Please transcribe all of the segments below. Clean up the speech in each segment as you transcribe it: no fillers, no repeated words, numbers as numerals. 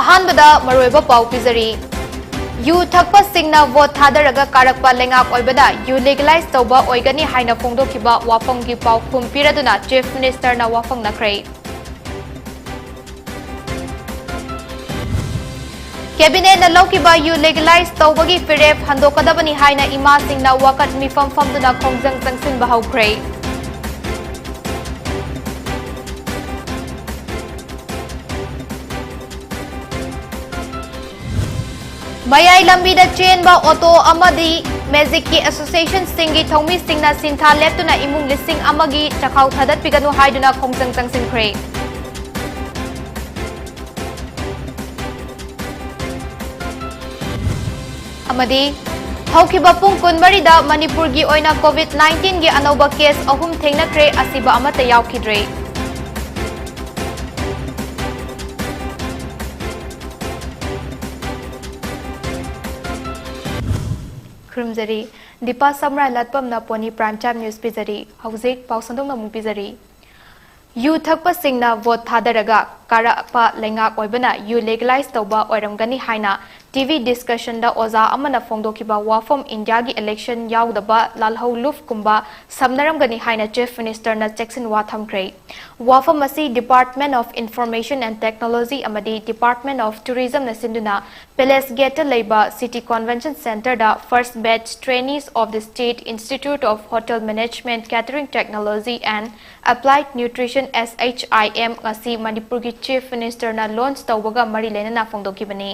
अहानबदा मरोइबा पाउ पिजरी यू थकपा सिंगना वोट थादरगा कारकपा लेंगाक ओइबदा यू लीगलाइज तौबा ओइगनी हाइना फोंदोखिबा वाफंगी पाउ खुम पिरदुना चीफ मिनिस्टर ना वाफंग नखरै कैबिनेट ना लौकिबा यू लीगलाइज तौबगी फिरेफ हंदोकदबनी हाइना इमा सिंगना वाकत मिफम फमदुना खोंजंग चंगसिन बहाउख्रै मयाई लंबी दा चेन बा ऑटो अमदी मैजिक की एसोसिएशन सिंगी थौमी सिंगना सिंथा लेप्तुना इमुंग लिसिंग अमगी चखाउ थादत पिगनु हाइदुना खोंजंग चंगसिनख्रे अमदी हौखिबा पुंग कुनमरीदा मणिपुर की ओइना कोविड-19 की अनौबा केस अहुम थेंगनख्रे असिबा अमता यावखिद्रे खुरुमजरी दीपा समराइलाटपम ना पोनी प्राइम टाइम न्यूज पिजरी हौजिक पाउसंदों ना मुपिजरी यू थकपा सिंगना वोट थादरगा कारपा लेंगाक ओइबना यू लीगलाइज तौबा ओइरमगनी हाइना टीवी डिस्कशन दा ओजा अमना फोंदोखिबा वाफम इंडिया की इलेक्शन याउदबा लालहौ लुफ कुंबा समनरमगनी हाइना चीफ मिनिस्टर ना चेक्सिन वाथमख्रे वाफम असी department of information and technology अमदी डिपार्टमेंट ऑफ टूरिज्म ना सिंदुना पैलेस गेट लेबा सिटी कन्वेंशन सेंटर दा first batch trainees of the state institute of hotel management catering technology and applied nutrition SHIM ngasi Manipur ki chief minister na launch tawbaga mari lenana phongdokibani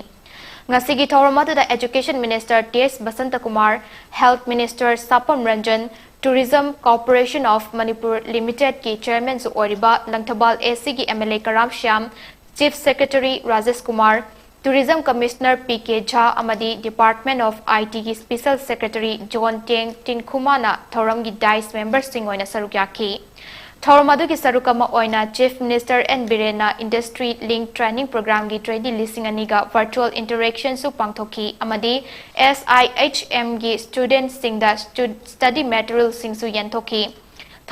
ngasi gi thawramadu da education minister TS Basantakumar, health minister Sapam Ranjan, tourism corporation of Manipur limited ki chairman su oriba Langthabal AC ki MLA Karam Shyam, chief secretary Rajesh Kumar, tourism commissioner PK Jha amadi department of IT ki special secretary John Teng Tinkhumana thoram gi dice members sing oina sarukyaki थौरमदु की सरुकमा ओइना chief minister N बिरेना industry link training programme की trainee लिसिंग अनिगा virtual interaction सु पांगथोकी अमदी SIHM की स्टूडेंट सिंगदा स्टडी मटेरियल सिंगसु यंथोकी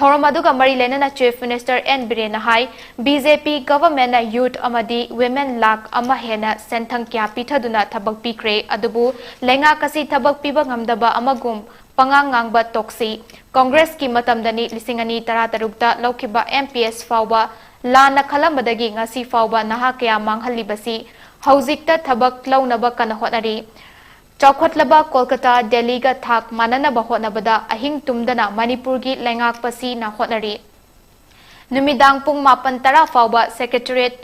थौरमदु का मरी लेना चीफ मिनिस्टर एन बिरेना हाई BJP गवर्नमेंट ना यूथ अमदी वुमेन लाख अमा हेना सेंथंग क्या पिथदुना थबक पिख्रे अदुबु लेंगा कसी थबक पिबा ngамदबा अमगुम पंगांग ngang टोक्सी कांग्रेस की मतमदनी लिसिंगनी तरा तरुक्ता लौखिबा MPS फाउबा लाना खलमबदगी ngasi फाउबा नहा कया मांगहलिबसी हौजिकता थबक लौनबा कन होनरी चौखटलबा कोलकाता दिल्ली का थाक माननबा होनबदा अहिंग तुमदना मणिपुर की लेंगाक पसी ना होनरी नुमिदांग पुंग मापन तरा फाउबा सेक्रेटरीट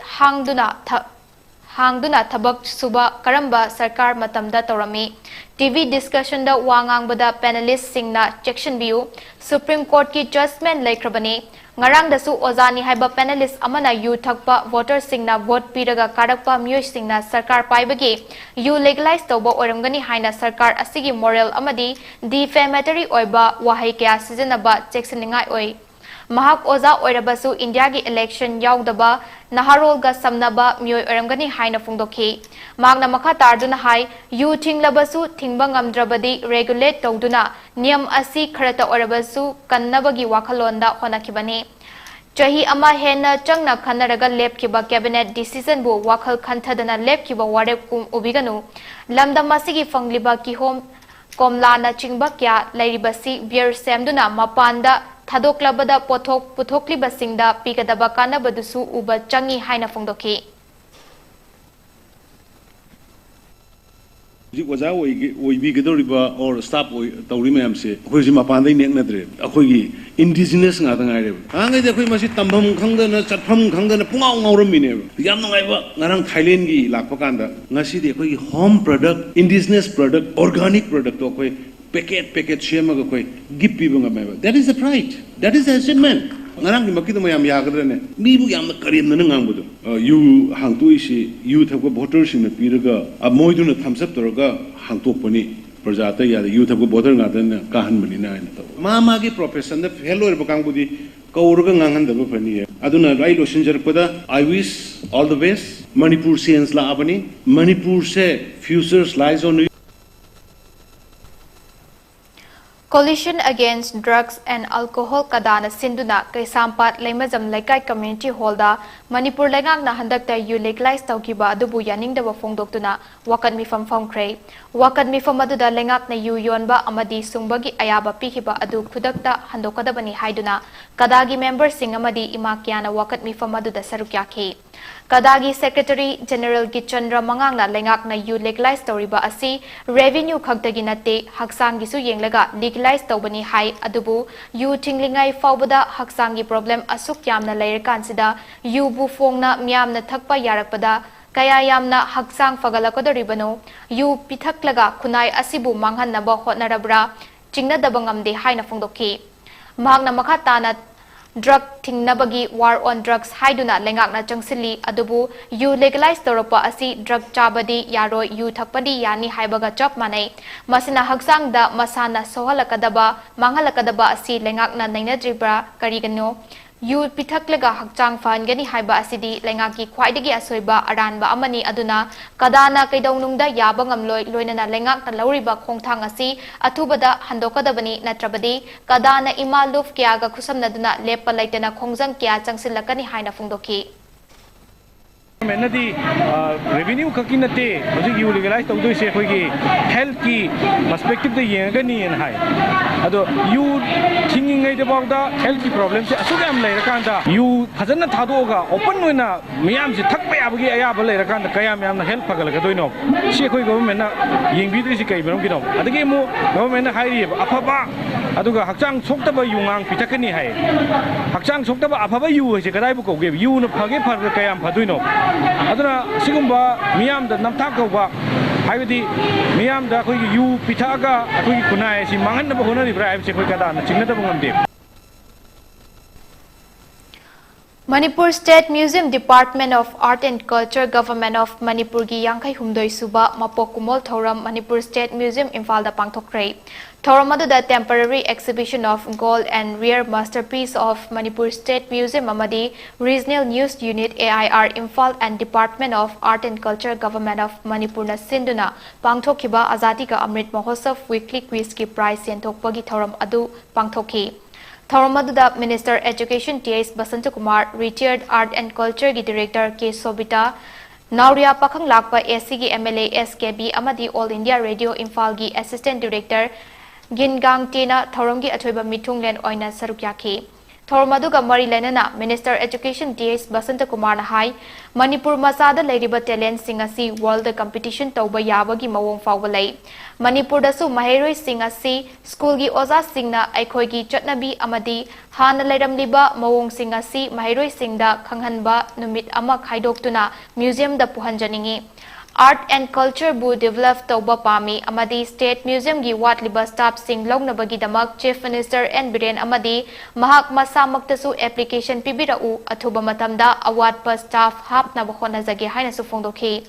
हांगदुना थबक सुबा करंबा सरकार मतमदा तौरमी टीवी डिस्कशन दा वांगांगबदा पैनलिस्ट सिंगना चेक्शन बियू सुप्रीम कोर्ट की judgement लेख्रबनी ngarang dasu ozani haiba panelist amana yu thakpa voter singna vote piraga karakpa myoy singna sarkar paibagi yu legalize toba oramgani haina sarkar asigi moral amadi defamatory oiba wahai kya sijanaba cheksaningai oi mahak oza oirabasu india gi election yaudaba naharol ga samnaba myoy oramgani haina phungdokhi magna makha tarduna hai yu thinglabasu thingba ngamdrabadi regulate tawduna niyam asi kharata orabasu kannabagi wakhalonda honakibani chahi ama hena changna khanaraga lepkiba cabinet decision bu wakhal khanthadana lepkiba warep kum ubiganu lamdam asigi fangliba ki home komla na chingba kya lairibasi beer semduna mapanda थादोक्लबदा पोथोक पुथोक्लिबा सिंगदा पिगदबा कानबदुसु उबा चंगी हाइना फोंदोकी ओजा ओइबिगदोरिबा और staff तौरी ma'am से अखोइसि मपानदै नेकनद्रे अखोइगी indigenous ngaदा ngaire आंगैदे अखोइ मासि तंभम खंगदना चटफम खंगदना पुंगाव ngawramiने याम नंगाइबा ngarang Thailand की लाकपा कांदा ngasi de अखोइगी home product indigenous product organic product तो अखोइ पैकेट शेमगा कोई गिफ्ट पीबंगा that is the pride that is the achievement ngarang gi makida mayam yagadrene mi bu yam karim na ngangbudu yu hangtuisi yu thakko voter sing na piraga amoiduna thamsap toroga hangtokpani prajata ya yu thakko voter nga dan kahan mani na ina to ma gi profession da fail or bakangbudi kauraga ngangan da bani aduna rai lo sinjarpada I wish all the best Manipur science la abani Manipur se futures lies on Coalition Against Drugs and Alcohol Kadana Sinduna Kaisampat Lemazam Laikai Community Holda Manipur Lengak na handakta yu legalize taukiba adubu yaning daba fongdoktuna wakat mifam fongkre wakat mifam aduda lengak na yu yonba amadi sungbagi ayaba pikiba adu khudakta handokadabani haiduna kadagi member sing amadi imakyana wakat mifam aduda sarukyakhi Kadagi Secretary General Chandra Mangangna lengak na yu legalize toriba asi revenue khagdagi nate haksang gisu yenglaga legalize tobani hai adubu yu tinglingai faubada haksangi problem asuk yamna leirkansida yu bu fongna myamna thakpa yarakpada kaya yamna haksang fagalakadoribano yu pithaklaga khunai asibu manghannaba hotnarabra chingna dabangamde haina fongdokki mahakna makhatana drug tingnabagi war on drugs haiduna lengakna changsili adubu yu legalize toropa asi drug chabadi yaro yu thakpadi yani haibaga chap manai masina haksangda masana sohalakadaba manghalakadaba asi lengakna nainadribra karigano yu pithaklaga hakchang fangani haiba asidi lengaki khwaidagi asoiba aranba amani aduna kadana kaidaunungda yaba ngamloi loinana lengak na lauriba khongthang asi athubada handokadabani natrabadi kadana ima luf kyaga khusamnaduna lepa laitana khongjang kya changsilakani haina fungdoki Menadi revenue kakinate hojik yu legalize tawdoi se khoi gi health ki perspective de yengani en hai ado yu thinking ngai de bawda health ki problem se asugam lai rakanda yu phajana thadoga open oina miyam se thakpa yabagi aya ba lai rakanda kaya miyam na health pagal ga doino se khoi government na yengbi dri si kai berom kidom adagi mu government na hairi afaba aduga hakchang soktaba yungang pitakani hai hakchang soktaba afaba yu se kadai bu ko ge yu na phage phar kayam phadoino aduna sigumba miyam da namthak gauba haibadi miyam da khoi yu pithaga khoi kunai si mangan na bahona ribra ai se khoi kada na chingna da bangam de Manipur State Museum Department of Art and Culture Government of Manipur gi Yangkai Humdoi Suba Mapokumol Thoram Manipur State Museum Imphal da pangthokre Thoram aduda temporary exhibition of gold and rare masterpiece of Manipur State Museum amadi Regional News Unit AIR Imphal and Department of Art and Culture Government of Manipur na sinduna pangthokhiba Azadi ka Amrit Mahotsav Weekly Quiz ki prize yentokpagi thoram adu pangthokhi Thoramadda Minister Education T.S. Basantakumar, retired Art and Culture Director K. Sobita, Nauria Pakhang Lakpa SC MLA SKB Amadi All India Radio Imphal gi Assistant Director Gingang Tina Thoramgi Athoiba Mitunglen Oina Sarukyaki. Thormaduga Mari Lenana, Minister Education T.S. Basantakumar Hai, Manipur Masada Ladiba Talent Singasi World Competition Tauba Yabagi Mawong Fawalai. Manipur dasu Maheroi Singasi, School gi Oza Singna Aikoigi Chatnabi Amadi, Hana Lairamliba Mawong Singasi, Maheroi Singda Kanghanba Numit Ama Kaidoktuna, Museum da Puhanjaningi. Art and Culture bu develop tauba pami amadi State Museum gi watliba staff sing longnabagi damak Chief Minister N Biren amadi mahak masamaktasu application pibirau athuba matamda award pa staff hapna bahona jage haina su fongdokhi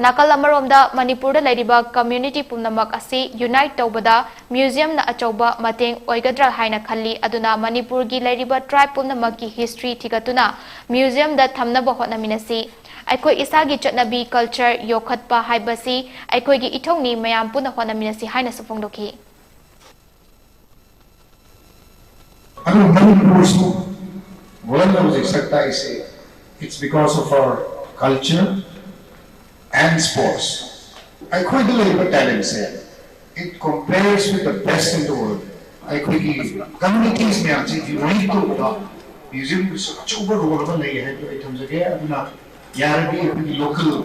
nakal amaromda Manipur da laidiba community pumnamak asi unite taubada museum na achauba mateng oigadra haina khalli aduna Manipur gi laidiba tribe pumnamak ki history thigatuna museum da thamna bahona minasi Aikoi isagi chatnabi culture yokhatpa haibasi aikoi gi ithongni mayam puna honaminasi haina sufongdoki anu Manipur su world music sakta ise it's because of our culture and sports aikoi the labor talent se it compares with the best in the world aikoi gi communities mein achi unite to museum su chuba role ba nahi hai to itam jage aduna Yarabi local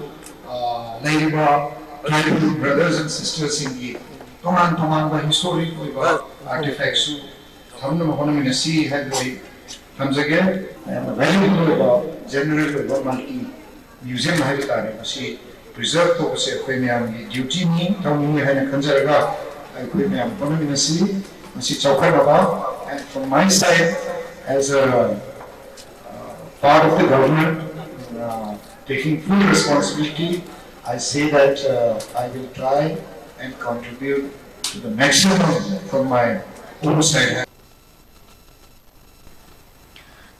tribal brothers and sisters in the Toman by historic artifacts. Hamna Mahonamina Sea had the comes again and a valuable general multi museum habitat. She preserved to say Quemiam duty me, Tommy had a Kanjaraga, and Quemiam Honamina Sea, and she Chaukanaba. And from my side, as a part of the government, taking full responsibility, I say that I will try and contribute to the maximum from my own side.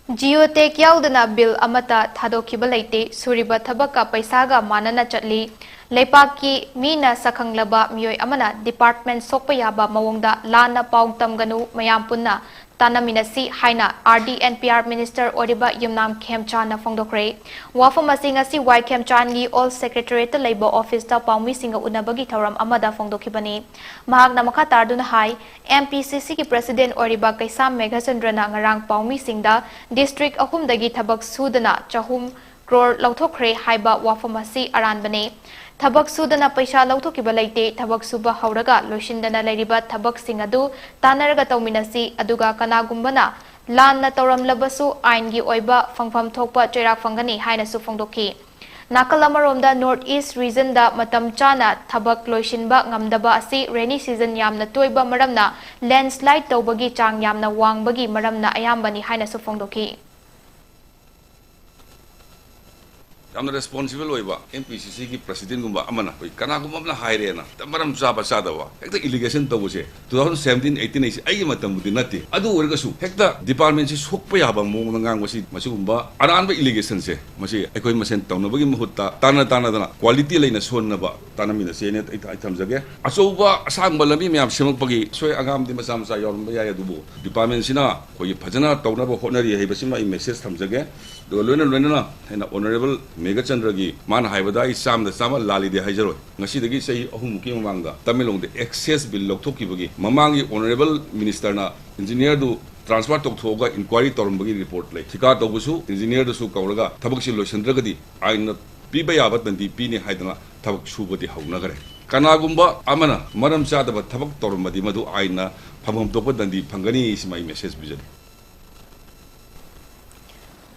Geotech yaudana bill amata thadokhiba laite suriba thabaka paisaga manana chatli Leipaki mina sakhanglaba miyoi amana department sokpa yaba mawongda lana paung tamganu mayam punna tanaminasi haina RDNPR Minister Oriba Yumnam Khemcha na fongdokre wafam asinga si WANGKHEMCHA gi All Secretariat Labor Office ta paumi singa unabagi thauram amada fongdokibani mahak na makha tarduna hai MPCC ki President Oriba Kaisam Meghachandra na ngarang paumi singda district ahum dagi thabak sudana chahum crore lauthokre haiba wafam asi aran bane Thabak sudana paisa lauthokibा leite thabak suba hauraga loishindana leiriba thabak sing adu tanaraga tauminasi aduga kanagumbana lanna tauramlabasu aingi oiba fangfam thokpa cheirak fangani haina su fongdoki Nakalamaromda North East region da matam chana thabak loishinba ngamdaba asi rainy season yamna toiba maramna landslide tawbagi chang yamna wangbagi maramna ayambani haina su fongdoki Yamna responsible oiba MPCC ki president gumba amana koi kana gumba amna haire na tamaram chaba chadawa hekta irrigation tawuse 2017 18 ai matam budi nati adu orga su hekta department si sokpa yaba mo ngang wasi masu gumba aranba irrigation se masi ekoi masen tawna bagi mahutta tana dana quality leina sonna ba tana mina se ne ai thamjage asoba asang balami myam semak pagi soi agam di masam sa yorum ba ya dubu department sina koi phajana tawna ba honari hai basima ai message thamjage do loina hena honorable Meghachandra gi man haibada I sam da sama lali de haijaro ngasi dagi sei ahum ki mamanga tamilong de excess bill lokthok ki bagi mamangi honorable minister na engineer du transfer tok thoga inquiry torum bagi report lai thika tobusu engineer du su kauraga thabak si loisandra gadi aina piba yabat bandi pini haidana thabak subadi hauna gare kanagumba amana maram chada ba thabak torum madi madu aina phamam tokpa dandi phangani ismai message bijani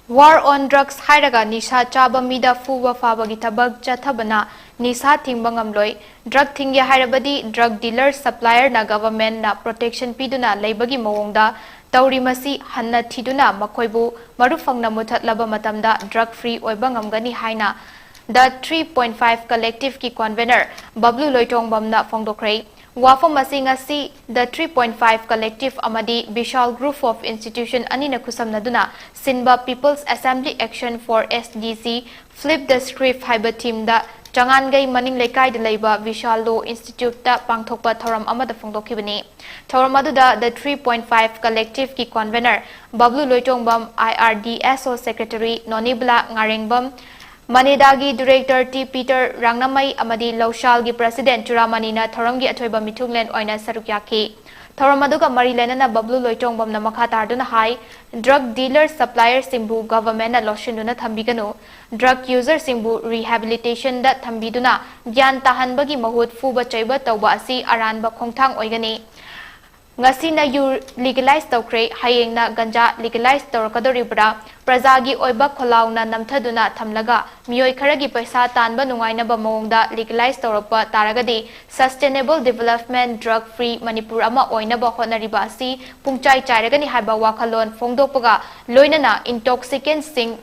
War on drugs hairaga nisha chaba mida fuwa fabagi tabak chathabana nisha thingbangamloi drug thingya hairabadi drug dealer supplier na government na protection piduna leibagi mawongda tauri masi hanna thiduna makoibu marufangna muthatlaba matamda drug free oiba ngamgani haina the 3.5 collective ki convener Bablu Loitongbamna fongdokre Wafam Masingasi the 3.5 collective amadi Vishal group of institution anina kusamnaduna Sinba People's Assembly Action for SDC flip the script haiba team da Changangai maning lekai de leiba Vishal Law Institute ta pangthokpa thoram amada fongdokibani thoram aduda the 3.5 collective ki convener Bablu Loitongbam IRDSO secretary Nonibla Ngarengbam Manedagi Director T. Peter Rangnamai Amadi Laushal gi President Churamani na Thoramgi Athoiba Mithunglen oina sarukyaki Thoramaduga Marilena na Bablu Loitongbam na makha tarduna hai drug dealer supplier singbu government na loshinduna thambiganu drug user singbu rehabilitation da thambiduna gyan tahanbagi mahut fuba chaiba tawba asi aranba khongthang oigani ngasi na yu legalize tawkre hayeng na ganja legalize tawrakadoribra prajagi oiba kholaw na namthaduna thamlaga miyoi kharagi paisa tanba nungaina ba mawongda legalize tawrapa taragadi sustainable development drug free Manipur ama oina ba honariba asi pungchai chairagani haiba wakhalon fongdokpaga loinana intoxicant sing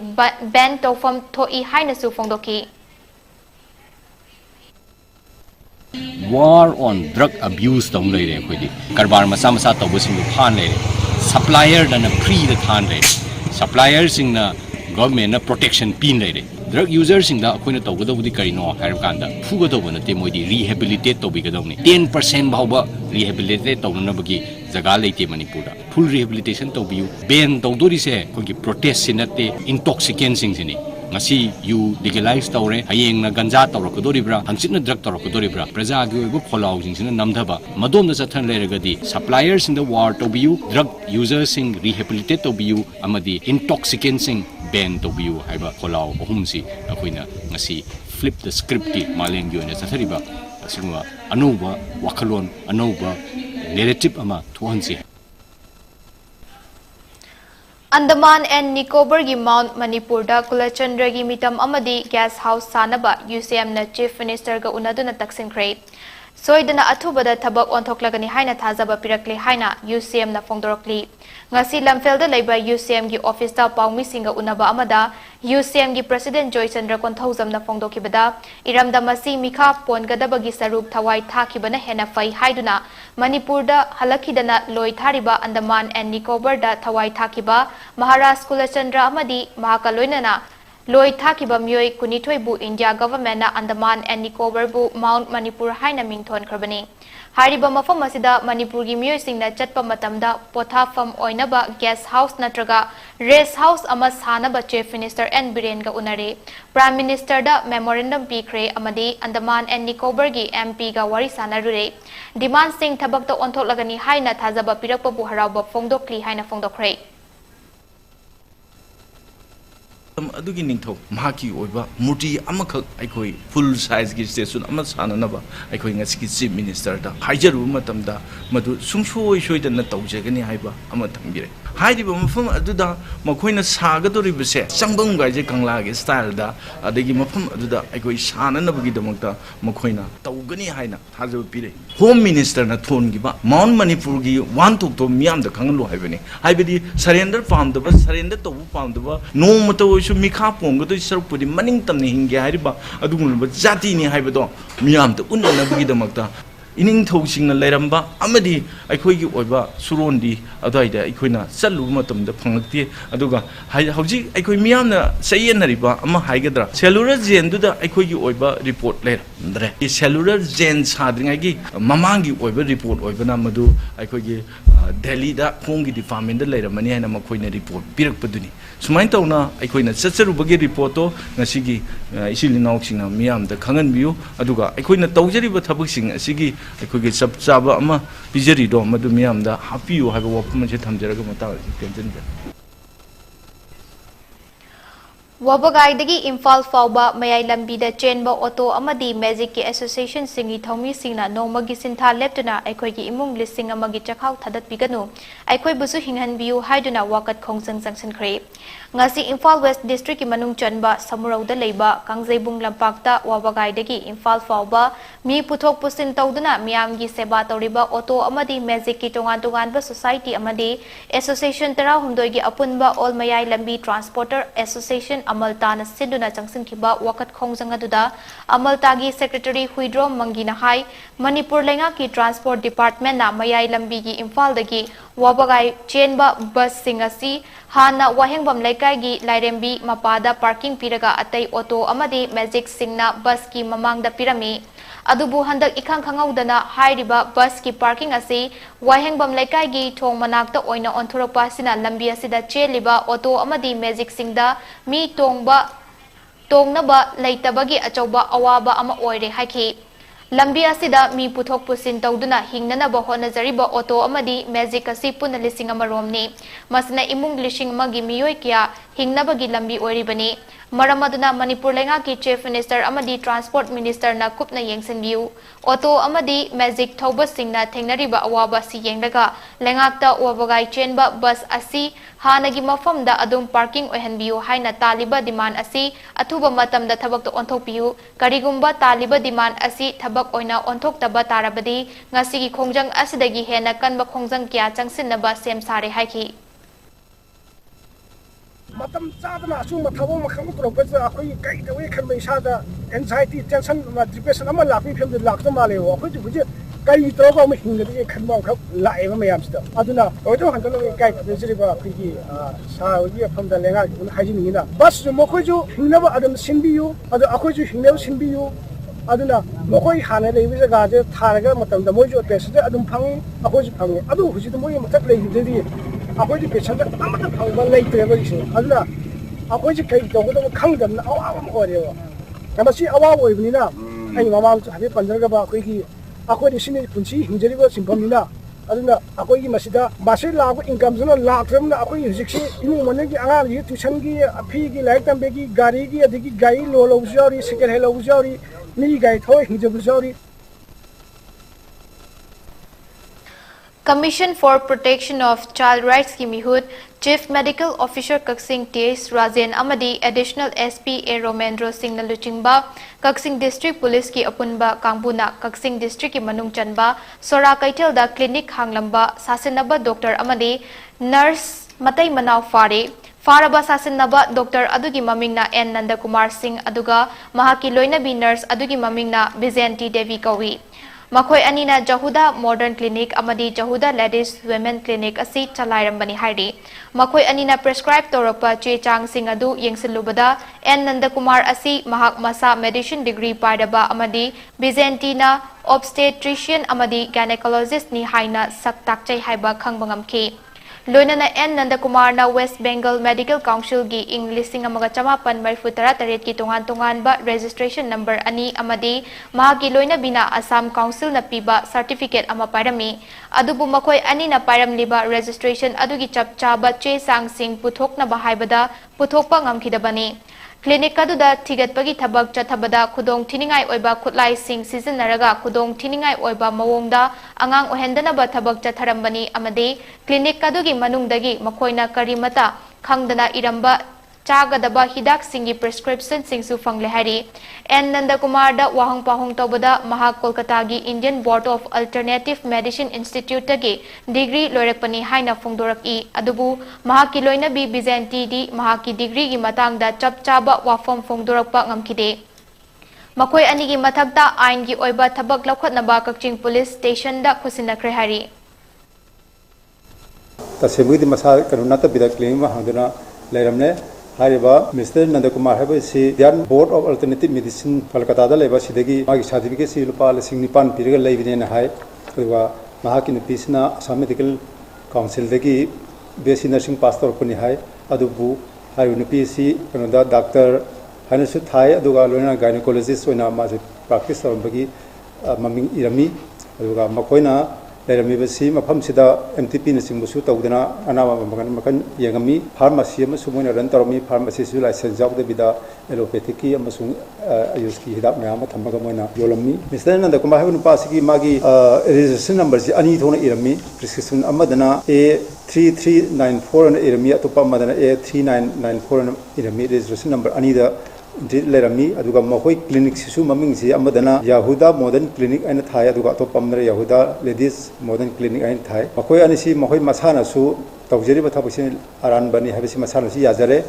ban tawfam thoi haina su fongdoki War on drug abuse tong leire khodi karbar masa masa tawbusing phan leire supplier dana free the than leire supplier sing na government na protection pin leire drug user sing da akoina tawgadawdi karino hair kanda fugadawna te moidi rehabilitate tobigadawni 10% bawba rehabilitate tawna bagi jaga leite Manipur da full rehabilitation tobiu ban tawdori se kogi protest sinate intoxicant sing sini ngasi you legalize tawre hayeng na ganja tawrakadoribra hangsit na drug tawrakadoribra praja gi oibu kholaw jingsina namdaba madom na chathan leragadi suppliers in the war tobiu drug users sing rehabilitate tobiu amadi intoxicant sing ban tobiu haiba kholaw ohumsi akoina ngasi flip the script ki maleng gi ona chathariba asinwa anuba wakhalon anuba narrative ama thuansi Andaman and Nicobar gi Mount Manipur da Kulachandra gi mitam amadi gas house sanaba UCM na Chief Minister ga unaduna taksinkhre soidana athubada thabak onthoklagani haina thajaba pirakle haina UCM na fongdorokli ngasi lamfelda leiba UCM gi office ta pawmi singa unaba amada UCM gi President Joy Chandra Konthaujam na fongdokibada iramda masi mikha pongadabagi saruk thawai thakibana hena fai haiduna Manipur da halakidana loi thariba Andaman and Nicobar da thawai thakiba Maharashtra Kulachandra amadi mahakaloinana loi thakiba myoi kunithoi bu India government na Andaman and Nicobar bu Mount Manipur haina mingthon khrabani hariba mafam asida Manipur gi myoi singna chatpa matamda pothafam oinaba guest house natraga rest house ama sanaba chief minister N Biren ga unare prime minister da memorandum pikre amadi Andaman and Nicobar gi MP ga wari sanarure demand sing thabak to onthok lagani haina thajaba pirakpa bu haraba fongdokli haina fongdokre अदुगी निंथौ माकी ओइबा मूर्ति अमखक अखोई full size की station अम साननबा अखोई ngasi chief minister दा हाइजरु मतमदा मदु सुंसोय सोयदन तौजगनी हाइबा अम थंबिरे हाइदिबा मफम अदुदा मखोइना सागदोरिबसे चंगबम गाइजे कंगलागे style दा अदगी मफम अदुदा अखोई साननबगी दमकता मखोइना तौगनी हाइना थाजब पिरे home minister ना थोनगिबा mount Manipur गी one two तो मियाम दा खंगलो हाइबनी हाइबदी सरेंडर पामदबा सरेंडर तौ पामदबा नोमतो मिखा पोंगदो सरुपुदी मनिंग तमने हिंगे हाइबा अदुगुनबा जातिनी हाइबदो मियाम त उन्ननबगी दमकता इनिंग थौसिंगना लेरंबा अमदी अखोइगी ओइबा सुरोंदी अदाइदा अखोइना चल्लु मतमदा फंगक्ति अदुगा हौजि अखोइ मियामना सयेनरिबा अमा हाइगद्रा सेलुलर जेनदुदा अखोइगी ओइबा रिपोर्ट लेरंद्रे इ सेलुलर जेन साद्रिंगागी ममांगी ओइबा रिपोर्ट ओइबना मदु अखोइगी दिल्ली दा खोंगी डिपार्टमेंट दा लेरमनी हाइना मखोइना रिपोर्ट पिरकपदुनी सुमाइन तौना अखोइना चचरुबगी रिपोर्टो ngasiगी इसिलिनाउसिंगना मियामदा खंगनबियु अदुगा अखोइना तौजरिबा थबकसिंग असिगी अखोइगी सब चाबा अमा पिजरिदो मदु मियामदा हापियु हाइबा वफम से थमजरगा मता tension Wabagai Imphal Fauba Mayai Lambida Chenba Auto Amadi Magic Association Singi Thomi Singna no Magisinta Leptuna Aikogi Imung Listing Amagi Chakau Tadat Piganu Aikoi Busu Hingan View Haiduna Wakat Kongsang Sanction Cray Ngasi Imphal West District Manung Chanba Samurau the Leba Kangzebung Lampakta Wabagai Imphal Fauba Mi Putok Pusin Tauduna Miamgi Seba Toriba Auto Amadi Magic Tongan Tonganba Society Amadi Association Tara Hundoigi Apunba All Mayai Lambi Transporter Association Amaltana Siduna Changsin Kiba Wakat Khongjang aduda Amaltagi Secretary Huidro Mangina Hai Manipur Lenga ki Transport Department na Mayai Lambi gi Imphal dagi Wabagai Chenba bus singasi Hana Wahengbam Laikai gi Lairembi Mapada parking piraga atai auto amadi Magic Singna bus ki mamang da pirami Adubu handak ikhang khangaudana hairiba bus ki parking asi Wahengbam Laikai gi thong manakta oina onthoropa sina lambi asida cheliba auto amadi Magic Singda mi tongnaba leitabagi achauba awaba ama oire haiki lambi asida mi puthok pusin tawduna hingnanaba honajariba auto amadi Magic asi puna lising amaromni masna imung lishing magi miyoi kya hingnabagi lambi oiribani Maramaduna Manipur Lenga ki Chief Minister Amadi Transport Minister na kupna yengsin view auto amadi Magic Thoba Singna Thengnariba awaba si yengdaga Lengakta Wabagai Chenba bus asi hanagi mafamda adum parking ohenbiu haina taliba demand asi athuba matamda thabak to onthokpiu karigumba taliba demand asi thabak oina onthokta tarabadi ngasigi khongjang asidagi hena kanba khongjang kya changsinnaba sem sare haiki matam chadana asuma thabo makhang propose akoi kai de we khan mai sada anxiety tension ma depression ama lafi phim de lakta male wo akoi ju je kai to ba ma hinga de khan ba khap lai ma mayam sta aduna ojo han de kai de siri ba khigi sa wi pham da lenga un haji ni na bas mo khoi ju hinga ba adam sinbi yu adu akoi ju hinga sinbi yu aduna mo khoi hana le wi ga je tharaga matam da mo ju test de adum phang akoi ju phang adu huji de mo yam tak le de अखोई patient अमत फंगबा लेट्रेबा इसे अदुना अखोई से कई तोगदो खंगदम अवाब ओरेबा नमसी अवाब ओइबनिना आई ममाम हाबे पंदरगबा अखोई की अखोई सिनि पुंसी हिंजरिबा सिंपमनिना अदुना अखोई की मसिदा बासे लाख इनकम जनो लाखरमना अखोई हिजिक्सी इनु मनगी आंगा गी ट्यूशन की फी की लाइक तंबे की गाड़ी की अदिकी गाड़ी लो लौजारी सेकेंड हेलो लौजारी नि गाड़ी थो हिंजबुजारी Commission for Protection of Child Rights ki mihut Chief Medical Officer Kaksing T.S. Rajen Amadi Additional SP A. Romendro Singh na luchingba Kaksing District Police ki apunba Kangbuna Kaksing District ki manung chanba Sora Kaitel da clinic hanglamba sasinaba Dr. Amadi Nurse Matai Manau Fare Faraba sasinaba Dr. Adugi mamingna N. Nandakumar Singh aduga mahaki loinabi nurse adugi mamingna Bizayanti Devi Kawi Makhoi anina Jahuda Modern Clinic amadi Jahuda Ladies Women Clinic asi chalairam hairi. Makhoi anina prescribe torapa che chang sing adu yengsilubada N Nandakumar asi mahak masa medicine degree paidaba amadi Byzantina obstetrician amadi gynecologist ni haina saktak chai haiba khangbangamki. Loinana N Nandakumar na West Bengal Medical Council gi ing listing amaga chamapan marfutara taret ki tungan ba registration number ani amadi mahagi loina bina Assam Council na piba certificate ama parami adubu makoi ani na param liba registration adugi chap chaba che sang sing puthok na bahaibada puthok pa ngamkhidabani Clinic kaduda tigat pagi thabak chathabada khudong thiningai oiba khutlai sing season naraga khudong thiningai oiba mawongda angang ohendana ba thabak chatharambani amade clinic kadugi manungdagi makoina karimata khangdana iramba chagadaba hidak singi prescription singsu fangle hari N Nandakumar da wahang pahong tobada maha Kolkata gi Indian Board of Alternative Medicine Institute tagi degree loirakpani haina phongdorak adubu maha ki loina bi Byzanti di maha ki degree gi matangda chap chaba wafom phongdorakpa ngamkide makoi ani gi mathakta ain gi oiba thabak lakhotnaba Kakching Police Station da khusinakre hari tasebudi masa kanunata bidak claim hangdana lairamne Hariba, Mr. Nandakumar Habasi, the Board of Alternative Medicine, Kolkata, Labasi, Magi certificate, Silpa, Singnipan, Pirigal Lavin High, Mahakin Pisna, Assam Medical Council, the basic nursing pastor Puni High, Adubu, Harun PC, Dr. Hanasut High, Aduga, gynecologist, when I was practice on Bagi, Maming Irami, Aduga, Makoina. Lerami mafam sida MTP na singbusu tawdana anama makan yangami pharmacy amasumuna ran tarami pharmacy su license jawde bida allopathic ki amasung ayush ki hidak mayam thamaga moina yolami Mr. Nandakumar habu pasigi magi registration number si ani thona irami prescription amadana A3394 na irami atopa amadana A3994 irami registration number ani da Lerami, Aduga Mahoi Clinic Sisu Maming Si Amadana, Yahuda Modern Clinic and Thai, Aduga Topamra Yahuda Ladies Modern Clinic and Thai. Makoi Anisi Mahoi Masana Su, Taujeri Batapusin Aran Bani Habisi Masana Si Yazare.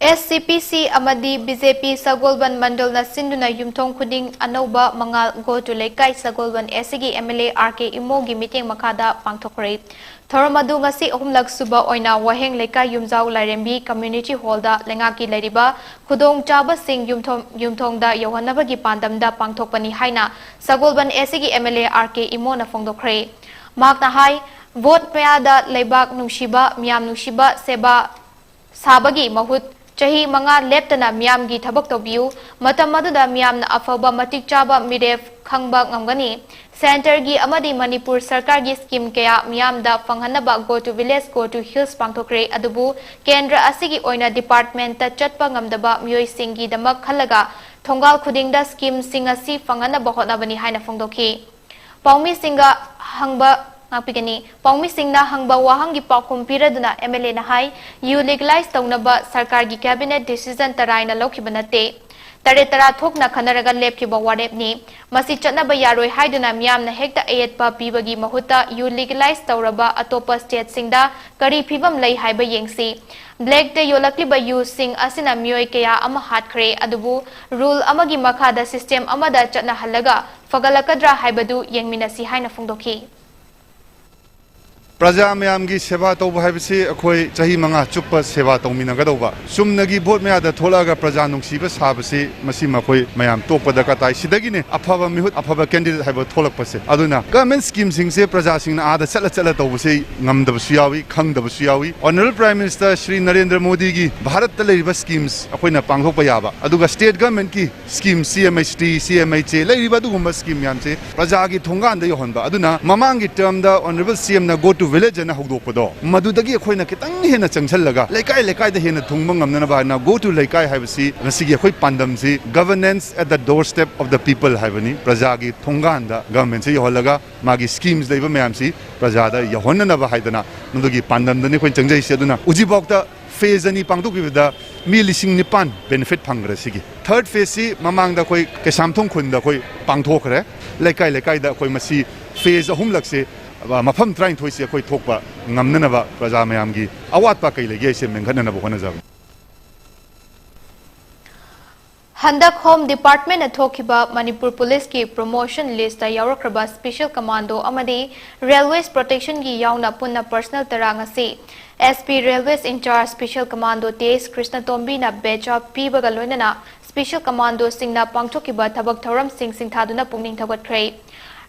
SCPC amadi BJP Sagolban Mandal na sinduna yumthong khuding anoba mangal go to lekai Sagolban SG MLA RK Imogi meeting makada pangthokre Thoramadu ngasi ahumlak suba oina waheng lekai yumjau lairembi community hall da lengaki leriba khudong chaba sing yumthong da yohanaba gi pandam da pangthokpani haina Sagolban SG MLA RK Imo na phongdokre mak na hai vote paya da leibak nungshiba miam nungshiba seba sabagi mahut Chahi manga leptana miyam gi thabak tobiu matam maduda miyam na afaba matik chaba miref khangba ngamgani center gi amadi Manipur sarkar gi scheme kaya miyam da fanghanaba go to village go to hills pangthokre adubu kendra asigi oina department ta chatpa ngamdaba miyoi singi damak khalaga thongal khudingda scheme singasi fanghanaba hotnabani haina phongdokhi paumi singa hangba Napigani, Pongmi Singna Hangba Wahangi Pakum Piraduna MLA na hai, you legalize Taunaba Sarkargi cabinet decision Taraina Lokibanate. Taretara Tok na Kanaraga Lepkiba Wadepni, Masichatna Bayaroi Haiduna Miam na Hekta Ayatpa Pibagi Mahuta, you legalize Tauraba Atopa State Singda, Kari Pibam Lay Haiba Yengsi. Black de Yolakliba yu sing asina Mioy Kaya ama hatkre adubu, rule amagi makada system amada chatna halaga, Fagalakadra Haibadu Yengminasi Haina Fungdoki. Praja Mayamgi Seva Toba Habisi, Akoi, Chahi Manga, Chupa Seva Tomina Gadova. Sumnagi Bot Mea, the Tolaga Prajanung Sivas Habasi, Masimakoi, Mayam, Topa the Katai, Sidagine, Apava Mihut, Apava candidate have a Tolapase. Aduna, government schemes in Se Prajasing Ada Salatala Tovasi, Nam the Siawi, Kang the Siawi, Honorable Prime Minister Sri Narendra Modi, Bharat Taleva schemes, Apoina Pangho Payaba, Aduga State Government Ki, scheme CMHT, CMHA, Lady Baduma scheme Yamse, Prajagi Tongan the Yohonba, Aduna, Mamangi term the Honorable CM na go to village and Hogdopodo. Madudagi Koina Kitang Hena Changsalaga, Lekai the Hena Tumbang Namana, go to Lekai Havasi, Nasigi Hoi Pandamsi, governance at the doorstep of the people Havani, Prajagi, Tonganda, government Holaga, Magi schemes they were Mamsi, Prajada, Yahona Nava Haidana, Nudugi Pandam, the Nikon Changay Seduna, Ujibokta, phase any Pangduki with the Milising Nipan benefit Pangrasigi. Third phase, Mamang the Koi, Kesamtung Kunda Koi, Pangtokre, Lekai the Koi Masi, phase a Humlaxi. Mafam trying to see a quite talk Namnava, Prazamayamgi, Awat Pakai legation and Kanana Bonazam. Handak Home Department athokiba Manipur Police ki promotion list yaurakraba Special Commando amadi Railways Protection gi yauna punna personal tarangasi SP Railways in charge Special Commando TS Krishna Tombi na becha pibaga loinana Special Commando singna pangthokiba thabak thoram sing thaduna pungning thagatkhre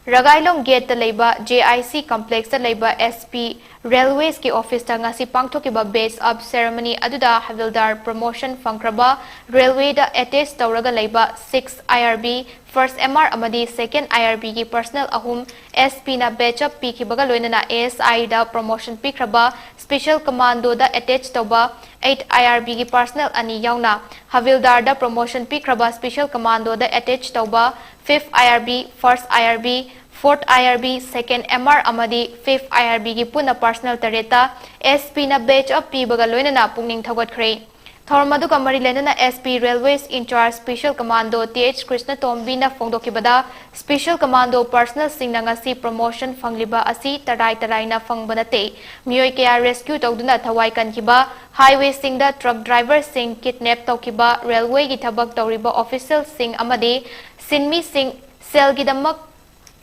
Ragailong Gate ta leiba JIC Complex ta leiba SP Railways ki office ta ngasi pangthokiba base up ceremony aduda Havildar promotion fangkraba railway da attach tawraga leiba 6 IRB first MR amadi second IRB ki personal ahum SP na batch up pi ki baga loinana ASI da promotion pikraba Special Commando da attach tawba 8 IRB ki personal ani yauna Havildar da promotion pikraba Special Commando da attach tawba 5th IRB first IRB 4th IRB second MR amadi 5th IRB ki puna personal tareta SP na batch up pi baga loinana pungning thagatkhre Thormadu kamari lenana SP Railways in charge Special Commando TH Krishna Tombi na fongdokibada Special Commando personal singna ngasi promotion fangliba asi tarai na fangbanate mioi kaya rescue tawduna thawai kankiba highway singda truck driver sing kidnap tawkiba railway gi thabak tawriba official sing amadi sinmi sing sel gidamak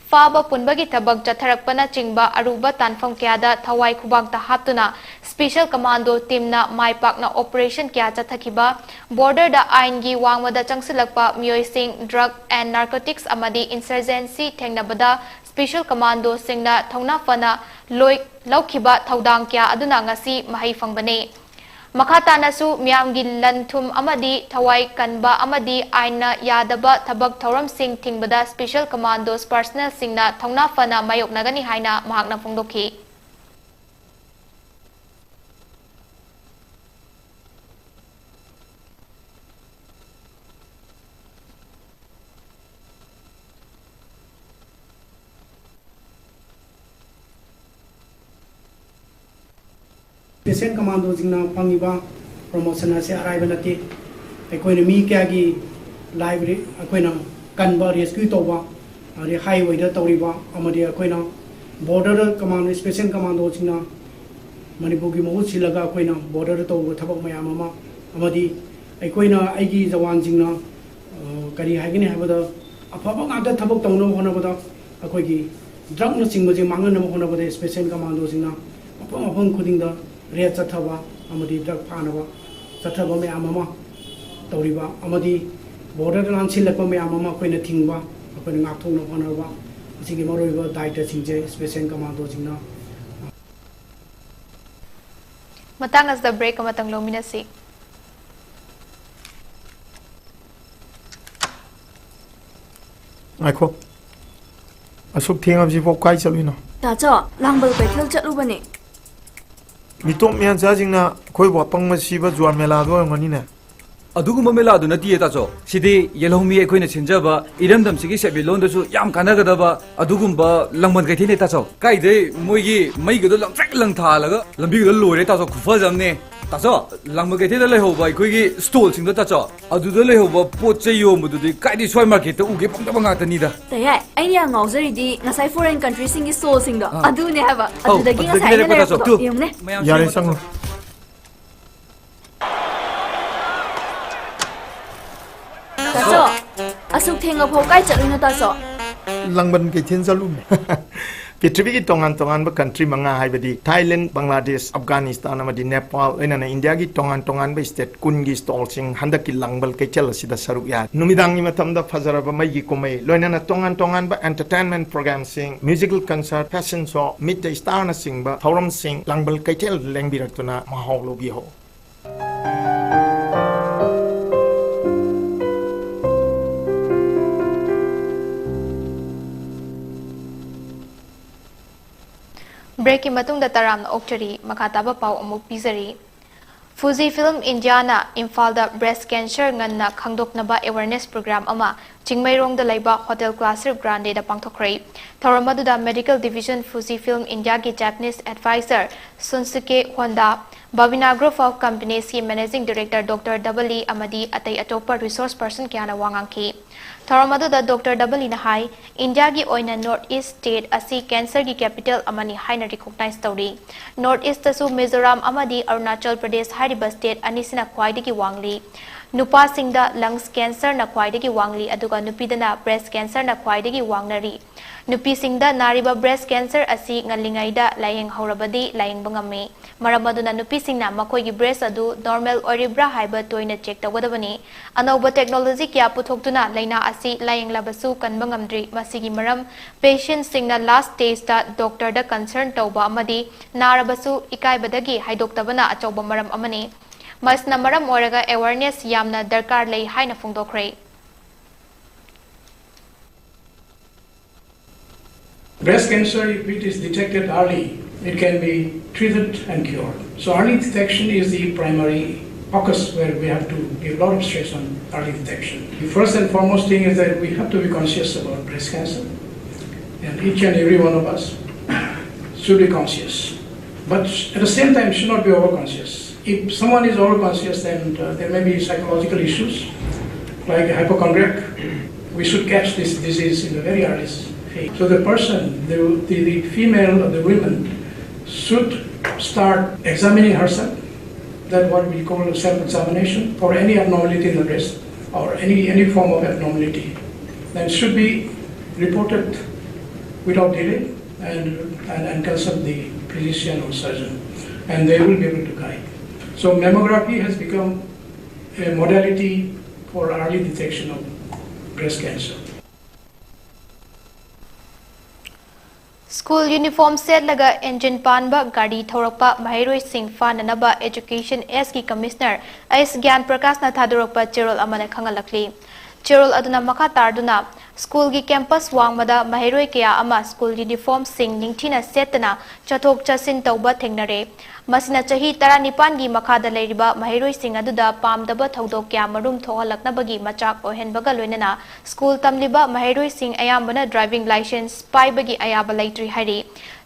Faba punbagi tabak jatharakpana chingba aruba tanfam kyada thawai khubak ta haptuna Special Commando team na maipakna operation kya chathakiba border da ain gi wangmada changsilakpa mioi sing drug and narcotics amadi insurgency thengnabada Special Commando singna thongna fana loi laukhiba thaudang kya aduna ngasi mahai fangbane Makhatana su miyamgi lanthum amadi thawai kanba amadi aina yadaba thabak thoram sing thingbada Special Commandos personnel singna thongna fana mayok nagani haina mahakna phongdokhi Special Commando jingna pangiba promotion ase arrive nati akoina mi kya gi library akoina kanba rescue toba ari highway da tawriba amadi akoina border commando Special Commando jingna Manipur gi mahut silaga akoina border toba thabak mayam ama amadi akoina aigi jawan jingna kari hagini habada afaba ngada thabak tawno hona bada akoigi drug na singba je mangna hona bada Special Commando jingna apang khudingda Red Chathawa, Amadi Drug Panava, Chathawa Mayamama, Toriba, Amadi, Borderland Silapa Mayamama, Queen Tingba, Upon Atona Honava, Sigimoriva, Dieta Sinje, Special Commando Zina. Matangas the break matang luminasi Aiko Asuk Ting of Zivo Kai Salino. That's all, Langbal Betel Chatubani. Mitom mian jajingna koi wapang masiba juan melado nganine adugumba melado nati tacho sidi yelhomi ekhoina chinjaba irandam sigi sebilon dasu yam kanagadaba adugumba langman gaithine tacho kaide moigi maigodo langtrek lang thalaga lambi go lore tacho khufajamne tacho langma gaithine lehoba ekhoi stall singda tacho aduda lehoba potche yomududi kaidi soy market ta uge pangdaba ngata nida tayai aina ngauzari di ngasai foreign country singi stall singda adune haba adudagi ngasai na lepo yumne yare sango tacho asuk thenga phokai chaluna tacho langban ke thin salum Pitri ki tongan ba country manga haibadi Thailand Bangladesh Afghanistan amadi Nepal enana India ki tongan ba state kun gi stall sing handa ki langbal ke chal sida saruk ya numidang ni matam da fazara ba mai gi komai loinana tongan ba entertainment program sing musical concert fashion show meet the star na sing ba thoram sing langbal ke chal lengbiratuna mahol lo bi ho Break ki matung da taram na oktari makataba pau amuk pizari Fuji Film India na Imphal da breast cancer ngan na khangdoknaba awareness program ama Chingmairong da laiba Hotel Classic Grande da pangthokrai Thoramadu da Medical Division Fuji Film India ki Japanese advisor Sunsuke Honda Babina Group of Companies ki Managing Director Dr. W. Amadi atai atopa resource person kyana wangangki Thoramadu da Dr. W. na hai India ki oina North East State asi cancer ki capital amani haina recognize tawri North East tasu Mizoram amadi Arunachal Pradesh hariba state anisina khwaidagi wangli नुपासिंगदा lungs cancer ना ख्वाइदगी वांगली अदुगा नुपीदना breast cancer ना ख्वाइदगी वांगनरी नुपीसिंगदा नारिबा ब्रेस्ट कैंसर असी ngalingaida layeng haurabadi layeng bangami maramaduna nupisingna makoigi breast adu normal oribra haiba toina check tawgadabani anoba technology kya puthokduna laina asi layeng labasu kanbangamdri masigi maram patient singna last stage ta doctor da concern tawba amadi narabasu ikaibadagi haidoktabana achawba maram amani masna maram oraga awareness yamna darkar lei haina phongdokre. Breast cancer, if it is detected early, it can be treated and cured. So early detection is the primary focus where we have to give a lot of stress on early detection. The first and foremost thing is that we have to be conscious about breast cancer. And each and every one of us should be conscious. But at the same time, should not be overconscious. If someone is overconscious, then there may be psychological issues, like hypochondriac. We should catch this disease in the very early phase. So the person, the female or the woman should start examining herself. That's what we call self-examination for any abnormality in the breast or any form of abnormality. Then should be reported without delay and consult the physician or surgeon, and they will be able to guide. So mammography has become a modality for early detection of breast cancer. School uniform set laga engine panba gadi thorokpa mahairoi sing fananaba education S ki commissioner S Gyan Prakash na thadorokpa cherol amana khangalakli cherol aduna makha tarduna school gi campus wangmada mahairoi kya ama school uniform sing ningthina setna chathok chasin tawba thengnare masina chahi 19 gi makhada leiriba mahairoi sing aduda pamdaba thodok kya marum thohalaknabagi machak ohenbaga loinana school tamliba mahairoi sing ayambana driving license paibagi ayaba leitri hari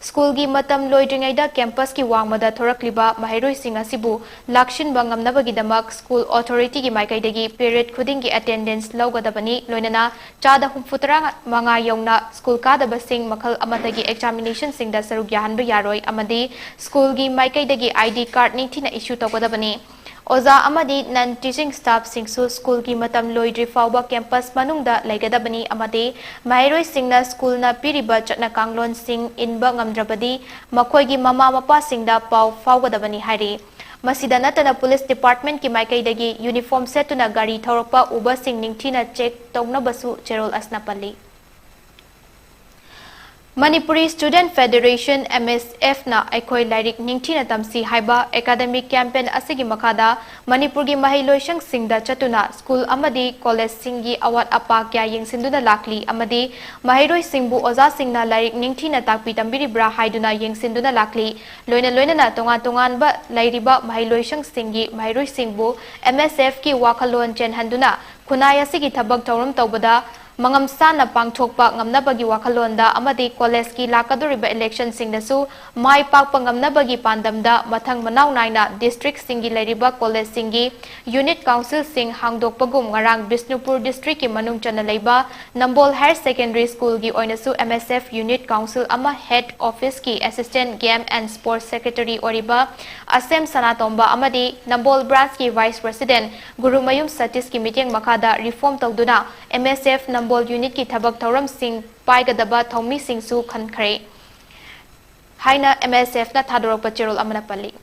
school gi matam loidringaida campus ki wangmada thorakliba mahairoi sing asibu lakshin bangamnabagi damak school authority gi maikaidagi period khuding gi attendance lawgadabani loinana chada humfutra manga yongna school kadaba sing makhal amatagi examination sing da saruk yahanba yaroi amadi school gi maikaidagi ID card ningthina issue tawgadabani oza amadi non teaching staff singsu school ki matam loidri fawba campus manungda laigadabani amadi mahairoi singna school na piriba chatna kanglon sing inba ngamdrabadi makhoi gi mama mapa singda paw fawgadabani hari masida natana police department ki maikaidagi uniform setuna gari thorokpa uba sing ningthina check tawnabasu cherol asnapalli Manipuri Student Federation MSF na aikoi lairik ningthina tamsi haiba academic campaign asigi makada Manipur gi mahiloisang singda chatuna school amadi college singi awat apa kya yengsinduna lakli amadi mahiroi singbu oza singna lairik ningthina takpi tambiri bra haiduna yengsinduna lakli loina na tongan ba lairiba mahiloisang singi mahiroi singbu MSF ki wakalon chen handuna kunaya sigi thabak tawram tawbada mangam sana pangthokpa ngamnabagi wakhalonda amadi college ki lakadoriba election singdasu mai pakpa ngamnabagi pandamda mathang manaw naina district singi leriba college singi unit council sing hangdokpagum ngarang Bisnupur district ki manung chana leiba Nambol Higher Secondary School gi oinasu MSF unit council ama head office ki assistant game and sports secretary oriba Asem Sanatomba amadi Nambol branch ki vice president Gurumayum Satish ki meeting makada reform tawduna MSF Nambol unit ki thabak thoram sing paigadaba thomi sing su khankhre haina MSF na thadorok cherol amana palli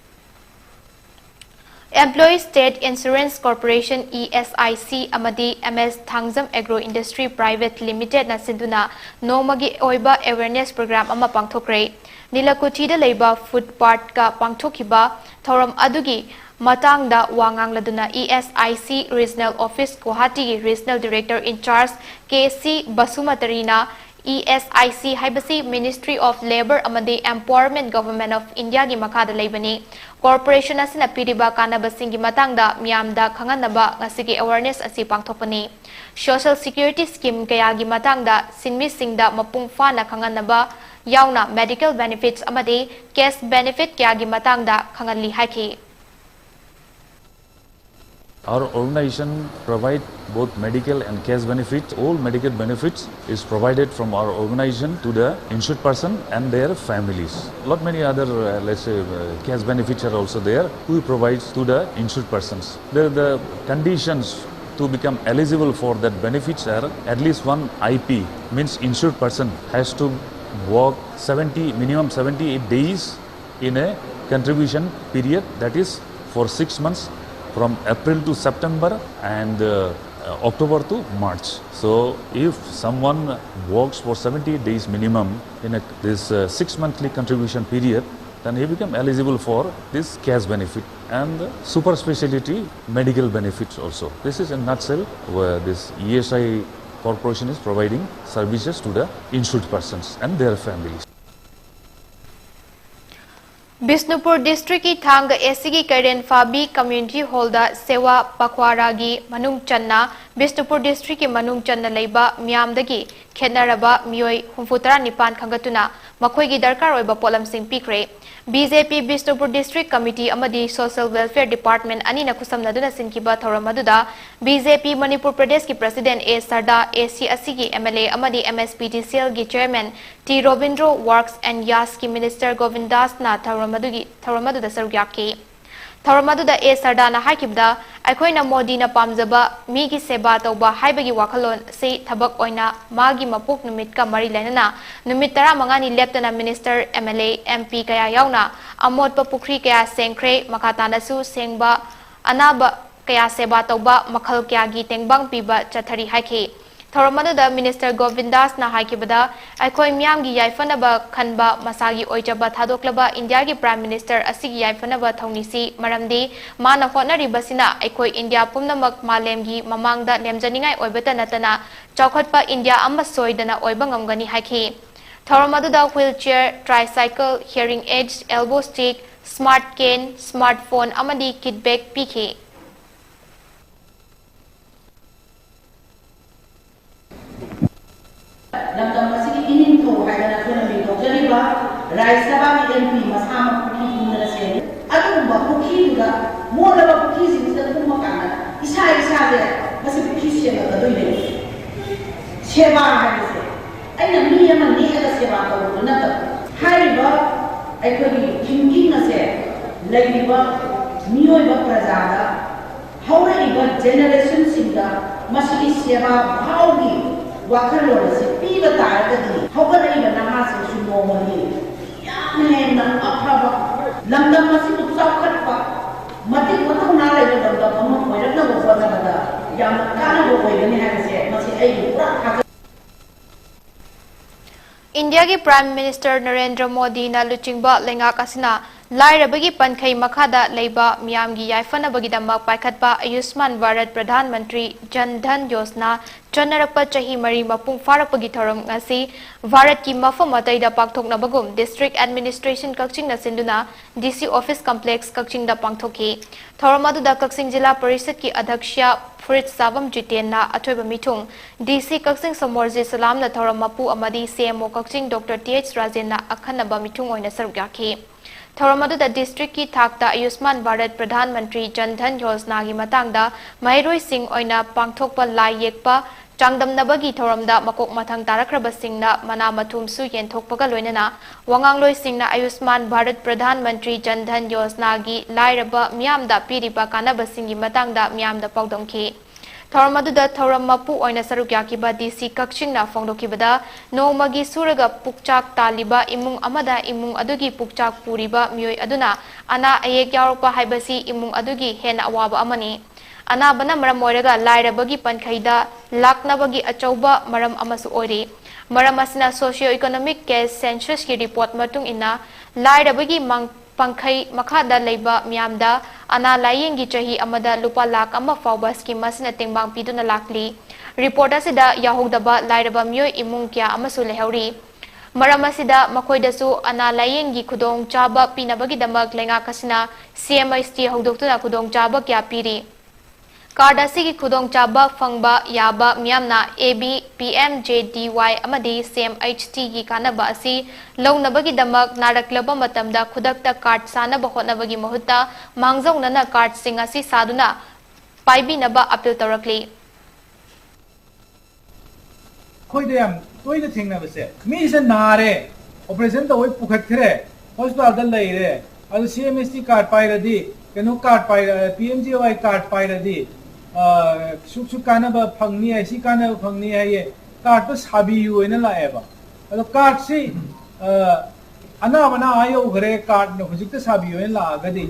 Employee State Insurance Corporation ESIC amadi MS Thangjam Agro Industry Private Limited na sinduna nomagi oiba awareness program ama pangthokre Nilakuti da leiba footpath ka pangthokiba thoram adugi matangda wangangladuna ESIC Regional Office Guwahati Regional Director in Charge KC Basumatarina ESIC haibasi Ministry of Labor amadi Empowerment Government of India gi makada leibani corporation asina piriba kanabasing gi matangda miyamda khanganaba ngasigi awareness asi pangthopani social security scheme kaya gi matangda sinmi singda mapung fana khanganaba yauna medical benefits amadi cash benefit kaya gi matangda khangali haiki Our organization provide both medical and cash benefits. All medical benefits is provided from our organization to the insured person and their families. Lot many other cash benefits are also there who provides to the insured persons. The conditions to become eligible for that benefits are at least one IP, means insured person has to work minimum 78 days in a contribution period, that is for 6 months from April to September and October to March. So if someone works for 70 days minimum in this 6 monthly contribution period, then he become eligible for this cash benefit and super specialty medical benefits also. This is in a nutshell where this ESI corporation is providing services to the insured persons and their families. Bisnupur District ki Thanga SC Karen Fabi Community Hall da Sewa Pakwara gi Manung Channa Bisnupur District ki Manung Channa leiba miyam dagi khenaraba miyoi humfutara nipan khangatuna makhoi gi darkar oiba polam sing pikre BJP Bisnupur District Committee amadi Social Welfare Department ani na kusamnaduna sinkiba thoramaduda BJP Manipur Pradesh ki President A Sarda AC Asigi MLA amadi MSPDCL gi Chairman T Robindro Works and Yas ki Minister Govindas na thoramaduda sarugyaki thoramaduda A Sarda na haikibda aikoina Modi na pamjaba mi gi seba tauba haibagi wakhalon se thabak oina magi mapuk numit ka mari lainana numit 15 ni leptana Minister MLA MP kaya yauna amotpa pukri kaya sengkhre makhatana su sengba anaba kaya seba tauba makhal kya gi tengbang piba chathari haiki thoramaduda Minister Govindas na haikibada aikoi myam gi yaifanaba khanba masagi oijaba thadoklaba India gi Prime Minister asigi yaifanaba thongnisi maramdi mana honari basina aikoi India pumnamak malem gi mamangda lemjaningai oibata natana chawkhatpa India amma soidana oiba ngamgani haiki thoramaduda wheelchair tricycle hearing aids elbow stick smart cane smartphone amadi kit bag piki Lamdam masih ingin tahu hanya nak mengambil jadi bah Raisa bagi MP masam kuki guna seni. Aduh bah kuki juga, mau lepas kuki sih kita tu makan. Isa deh masih kuki siapa tu ini. Siapa hari se? Aina ni yang mana ni ada siapa tahu tu nak. Hari bah, aku ni thinking nase. Lagi bah, mioi bah perjalanan. Hari bah generation singa masih siapa tahu ni. Wakilnya si piba tahu tadi, hawker ini benar masih semua mani. Ya mengenang apa bah, lamdam masih tu cakap apa, mati mana nara ini lamdam kamu boleh nak buat apa? Yang mana boleh ini hanya masih ayu kurang. India ki Prime Minister Narendra Modi na luchingba lenga kasina lairabagi pankhai makhada leiba miyamgi yaifanabagi damak paikhatpa Ayushman Bharat Pradhan Mantri Jan Dhan Yojana chanarapa chahi mari mapung farakpagi thoram ngasi Bharat ki mafam ataida pakthoknabagum District Administration Kakching na sinduna DC Office Complex Kakching da pangthoki thoramadu da Kakching Jilla Parishad ki Adhyaksha Furit Savam Jiten na athoiba mithung DC Kakching Samorji Salam na thoramapu amadi CMO Kakching Dr. TH Rajen na akhanaba mithung oina sarugyaki Thoramadu district ki thakta Ayushman Bharat Pradhan Mantri Jan Dhan Yojana gi matangda Mairoi Singh oina pangthokpa lai yekpa changdamnabagi thoramda makok mathang tarakraba singna mana mathum su yenthokpaga loinana wangangloi singna Ayushman Bharat Pradhan Mantri Jan Dhan Yojana gi lairaba miyamda piriba kanaba singi matangda miyamda pawdongki Thoramadu thoram mapu oina sarukyakiba DC Kakching na fongdokibada nomagi suraga pukchak taliba imung amada imung adugi pukchak puriba miyoi aduna ana ayek yaropa haibasi imung adugi hena awaba amani ana bana maram oiraga lairabagi pankhaida laknabagi achauba maram amasu oiri maram asina socio economic case census ki report matung ina lairabagi Pangkai makhada leiba miyamda ana layengi chahi amada lupa lak ama fawba scheme masina tingbang piduna lakli report asida yahogdaba lairaba miyoi imung kya amasu lehauri maram asida makoidasu ana layengi khudong chaba pinabagi damak lenga kasina CMST hogdoktuna khudong chaba kya piri card asigi khudong chaba fangba yaba miyamna AB PMJDY amadi CMHT gi kanaba asi launabagi damak naraklaba matamda khudakta card sanaba hotnabagi mahutta mangjaunana card sing asi saduna पाइबिनबा appeal तौरकली खोइदे याम तोइने थेंनाबसे मीसे नारे operation तो होय पुखत्रे हॉस्पिटल दा लेरे अदु सीएमएसटी कार्ड पाइरदी केनो कार्ड पाइ पीएमजेवाई कार्ड पाइरदी सुख कानबा फंगनी है सी कानबा फंगनी है ये कार्ड तो साबियु एना लाएबा अदु कार्ड से अना बना आयो घरे कार्ड न हुजिक साबियु एना लागदी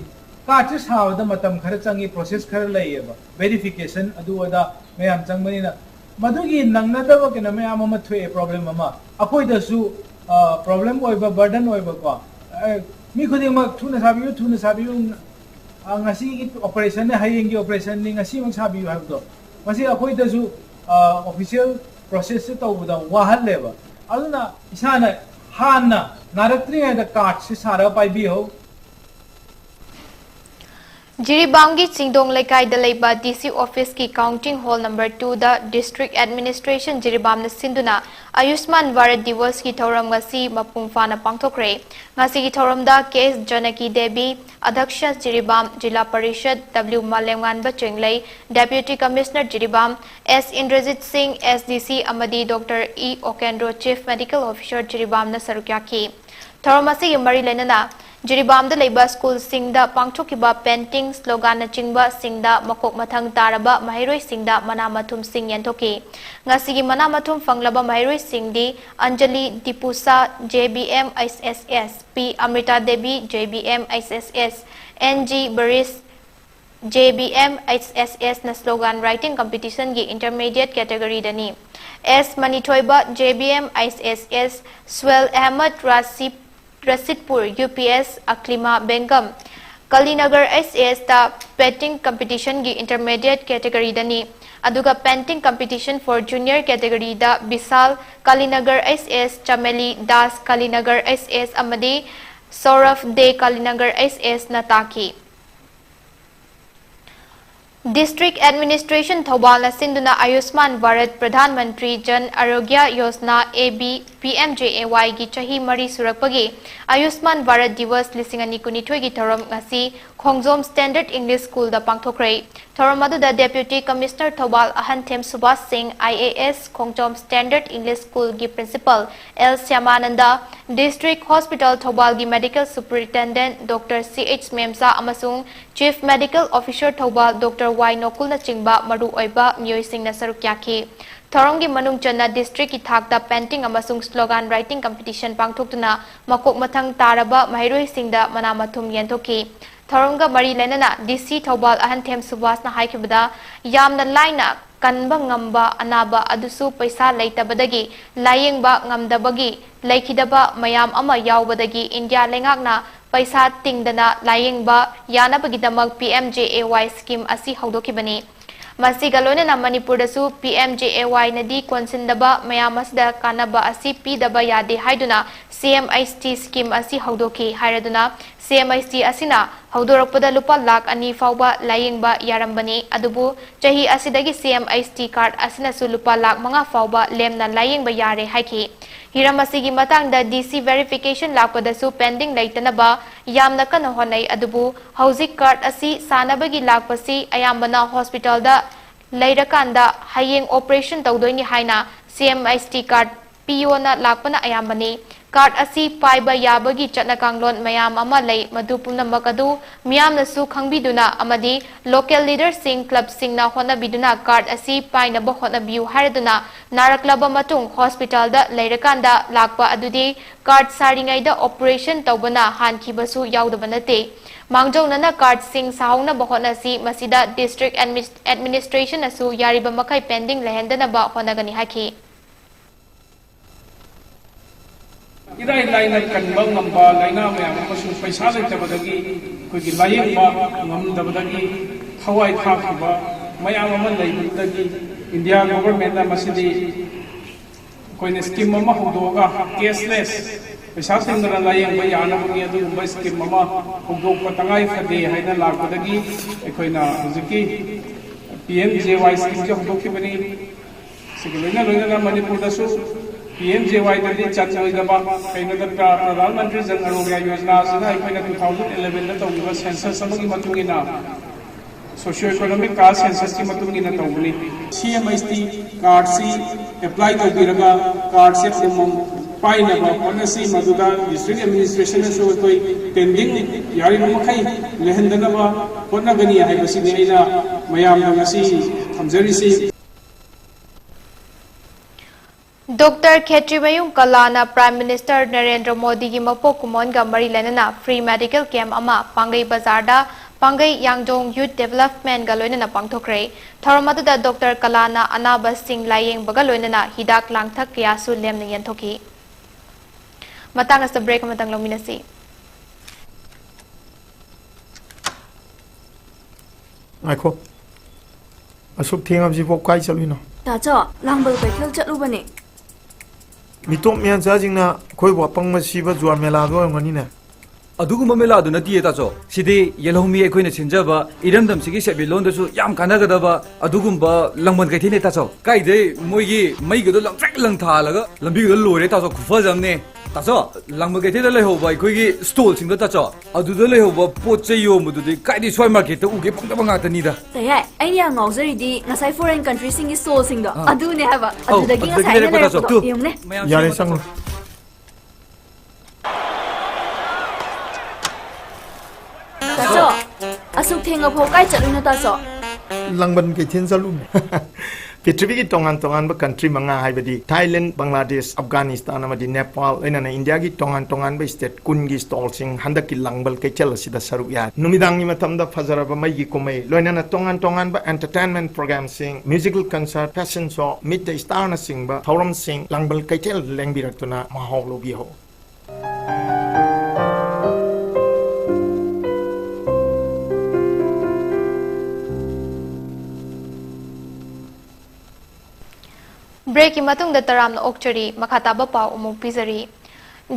कार्ड से सावदा मतम खर चंगी प्रोसेस खर लइएबा वेरिफिकेशन अदु अदा मयाम चंगमनिना मधुगी नंगनदब केना मयाम अमा थ्वे प्रॉब्लम अमा अखोइदसु प्रॉब्लम ओइबा बर्डन ओइबा को मी खुदिमक थुना साबियु ngasi operation ne hayeng operation ni ngasi mang sabi habdo masi akoi da su official process se tawda wahal leba aduna isana hanna naratri da card se sara pai bi ho Jiribam की चिंगदोंग लेकाई the लेबा DC office की counting hall number 2 the district administration Jiribam न सिंधुना आयुष्मान भारत दिवस की थौरम ngasi मपुंग फाना पांगथोक्रे ngasi की थौरम दा केस जनकी देवी अध्यक्ष जिरीबाम जिला परिषद डब्ल्यू मालेंगान बचेंगलै deputy commissioner Jiribam S Indrajit Singh SDC अमदी doctor E Okendro chief medical officer Jiribam न सरुक्याकी थौरम असी मरी लेनना जिरीबाम द लेबा स्कूल सिंगदा पांगथोकिबा पेंटिंग स्लोगन चिंगबा सिंगदा मकोक मथंग तारबा महिरोई सिंगदा मनामथुम सिंग यंथोकी ngasi मनामथुम फंगलबा महिरोई सिंगदी अंजलि दीपुसा JBM ISSS P Amrita Devi JBM ISSS NG बरिस JBM ISSS न स्लोगन राइटिंग कंपटीशन की इंटरमीडिएट कैटेगरी दनी S मनीथोइबा JBM ISSS स्वेल अहमद रसीदपुर UPS अक्लिमा बेंगम कलीनगर SS ता पेंटिंग कंपटीशन की इंटरमीडिएट कैटेगरी दनी अदुगा painting competition for junior category दा विशाल कलीनगर SS चमेली दास कलीनगर SS अमदी सौरभ दे कलीनगर SS नताकी डिस्ट्रिक्ट एडमिनिस्ट्रेशन थौबाल सिंधुना आयुष्मान भारत प्रधानमंत्री जन आरोग्य योजना AB PMJAY की चाही मरी सुरकपगी आयुष्मान भारत दिवस लिसिंग अनि कुनिथोई की थौरम ngasi Khongjom standard English school दा पांगथोक्रे थौरम अदुदा deputy commissioner Thoubal Ahanthem Subhash Singh IAS Khongjom standard English school की principal L Shyamananda district hospital Thoubal की मेडिकल सुपरिटेंडेंट डॉक्टर CH मेमसा अमसुंग chief medical officer Thoubal doctor Y Nokul चिंबा मरु ओइबा मियोइसिंग न सरुक्याकी थौरंगी मनुंग चन्ना डिस्ट्रिक्ट की थाकदा पेंटिंग अमसुंग स्लोगन राइटिंग कंपटीशन पांगथोक्तुना मकोक मथंग तारबा महिरोई सिंगदा मनामथुम यंथोकी थौरंगा मरी लेनना DC थौबाल अहनथेम सुभाष न हाइखिबदा यामना लाइना कनबा ngamba अनाबा अदुसु पैसा लेतबदगी लायेंगबा ngamdabagi लेखिदबा मयाम अमा यावबदगी इंडिया लेंगाकना पैसा तिंगदना लायेंगबा यानबगिदमक PMJAY स्कीम असि हौदोकिबनी मसिगा लोनेना मणिपुरदसु PMJAY नदी कोनसिंदबा मयाम असदा कानबा असि पीदबा यादे हाइदुना CMIST स्कीम असि हौदोकी हाइरदुना CMIST असिना हौदोरकपदा लुपा लाख अनि फाउबा लायेंगबा यारंबनी अदुबु चाही असिदगी CMIST कार्ड असिनासु लुपा लाख 5 फाउबा लेमना लायेंगबा यारे हाइकी हिरम असिगी मतंगदा DC वेरिफिकेशन लापदसु पेंडिंग लेतनबा यामना कन होनै अदुबु हौजिक कार्ड असि सानबगी लापसी अयामबना हॉस्पिटल दा लेरकांदा हायेंग ऑपरेशन तौदोइनी हाइना CMIST कार्ड PO ना लापना अयामबनी कार्ड असी पाइबा याबगी चटनाकांगलोन मयाम अमा लई मधु पुनमक अदु मियामनसु खंगबिदुना अमदी लोकल लीडर सिंह क्लब सिंगना होनबिदुना कार्ड असी पाइनब होनबियु हारदुना नारकलबा मतुंग हॉस्पिटल दा लेरकांदा लाकपा अदुदी कार्ड सारिंगैदा ऑपरेशन तौबना हानखिबसु यावदबनते मांगजौनना कार्ड सिंह साहौना बहोनसी मसिदा डिस्ट्रिक्ट एडमिनिस्ट्रेशन असु यारिबा मखै पेंडिंग लेहेंदनबा होनगनी हाखि इराई लाइन कन्बा ngamba लाइना मैम अमसु पैसा लेतबदगी कोई लायेंबा ngамदबदगी हवाई थाखिबा मैम अमा लेबदगी इंडिया गवर्नमेंट ना मसिदी कोई स्कीम अमा होदोगा कैशलेस पैसा सिंगरा लायेंबा यानबगी अदुगुंबा स्कीम अमा होदोक तंगाई फदे हाइना लापदगी एकोइना हुजुकी PMJY स्कीम के होदोकिबनी सिगलोइना लोइना मणिपुर दसु PMJY दि चतोइदबा कइनदा प्रधानमंत्री जन आरोग्य योजना सना 2011 दा तौगिबा सेंसस अमगी मतुगिना सोशियो इकोनॉमिक कास्ट सेंसस की मतुंग इन तौबनी CMST कार्ड सी अप्लाई तौबिरगा कार्ड से फॉर्म पाइनबा होनसी मदुदा डिस्ट्रिक्ट एडमिनिस्ट्रेशन सो कोई पेंडिंग यारी मखै लेहंदनबा होनगनी हाइबसी नेना मयाम नगसी थमजरीसी डॉक्टर खेत्रीमयूं कलाना प्राइम मिनिस्टर नरेंद्र मोदी की मपोक कुमोन का मरी लेना फ्री मेडिकल कैंप अमा पांगई बाजार पांगई यांगडोंग यूथ डेवलपमेंट का लोइनना पांगथोक्रे थौरमदुदा डॉक्टर कलाना अनाबा सिंह लायेंग बगा लोइनना हिदाक लांगथक कयासु Lemna यंथोकी matang as the break matang lominasi aiko asuk thing ab ji pok kai chalui na ta cha langbal kai khel chatlu bane mitom myan cha jingna khoi bo pang ma si ba juar mela do ngani na अदुगुम मेला अदु नती ताचो सिदे येलोमी एकोइने छिनजबा इरमदम सिगी सेबि लोंदसु याम कानागदबा अदुगुम्बा लंगमन कैथिने ताचो काइदे मोइगी मैगदो लंगट्रक लंगथालगा लंबिगदो लोरे ताचो खुफजमने ताचो लंगम कैथिने लेहोबा एकोइगी stall सिंग ताचो अदुदो लेहोबा पोचे योमदुदि काइदि सोय market उगे पंगदबा गातनीदा तया आइया ngawzaridi ngasai foreign country singi stall singda adune haba adudagi ngasai na tacho yumne yare sang tacho asuk thenga pho kai chaluna tacho langban ke thin chalu पृथ्वी की तोंगान तोंगान ब कंट्री मंगा हाइबदी थाईलैंड बांग्लादेश अफगानिस्तान अमदी नेपाल एना India की तोंगान तोंगान ब स्टेट कुन की stall सिंग हंदक की लंगबल के चल सिदा सरुक या नुमिदांग नि मतम द फजरब मई की कोमै लोइना तोंगान तोंगान ब एंटरटेनमेंट प्रोग्राम सिंग musical concert fashion show mid the star न सिंग ब थौरम सिंग लंगबल के चल लेंबिरक्तुना माहौल लोबी हो ब्रेक की मतुंग द तराम ओक्चरी मखाताबा पाव उमुक पिजरी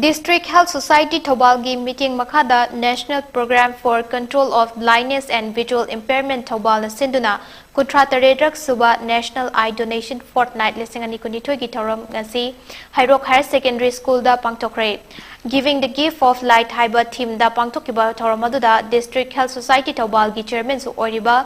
डिस्ट्रिक्ट हेल्थ सोसाइटी थौबाल की मीटिंग मखादा national programme for control of blindness and visual impairment Thoubal सिंधुना कुंथ्रा तरेरक सुबा नेशनल आई डोनेशन फोर्टनाइट लिसिंग अनि कुनिथोय की थौरम ngasi Heirok higher secondary school दा पांगथोक्रे giving the gift of light हाइबा थीम दा पांगथोकिबा थौरम अदुदा डिस्ट्रिक्ट हेल्थ सोसाइटी थौबाल की चेयरमैन सु ओरिबा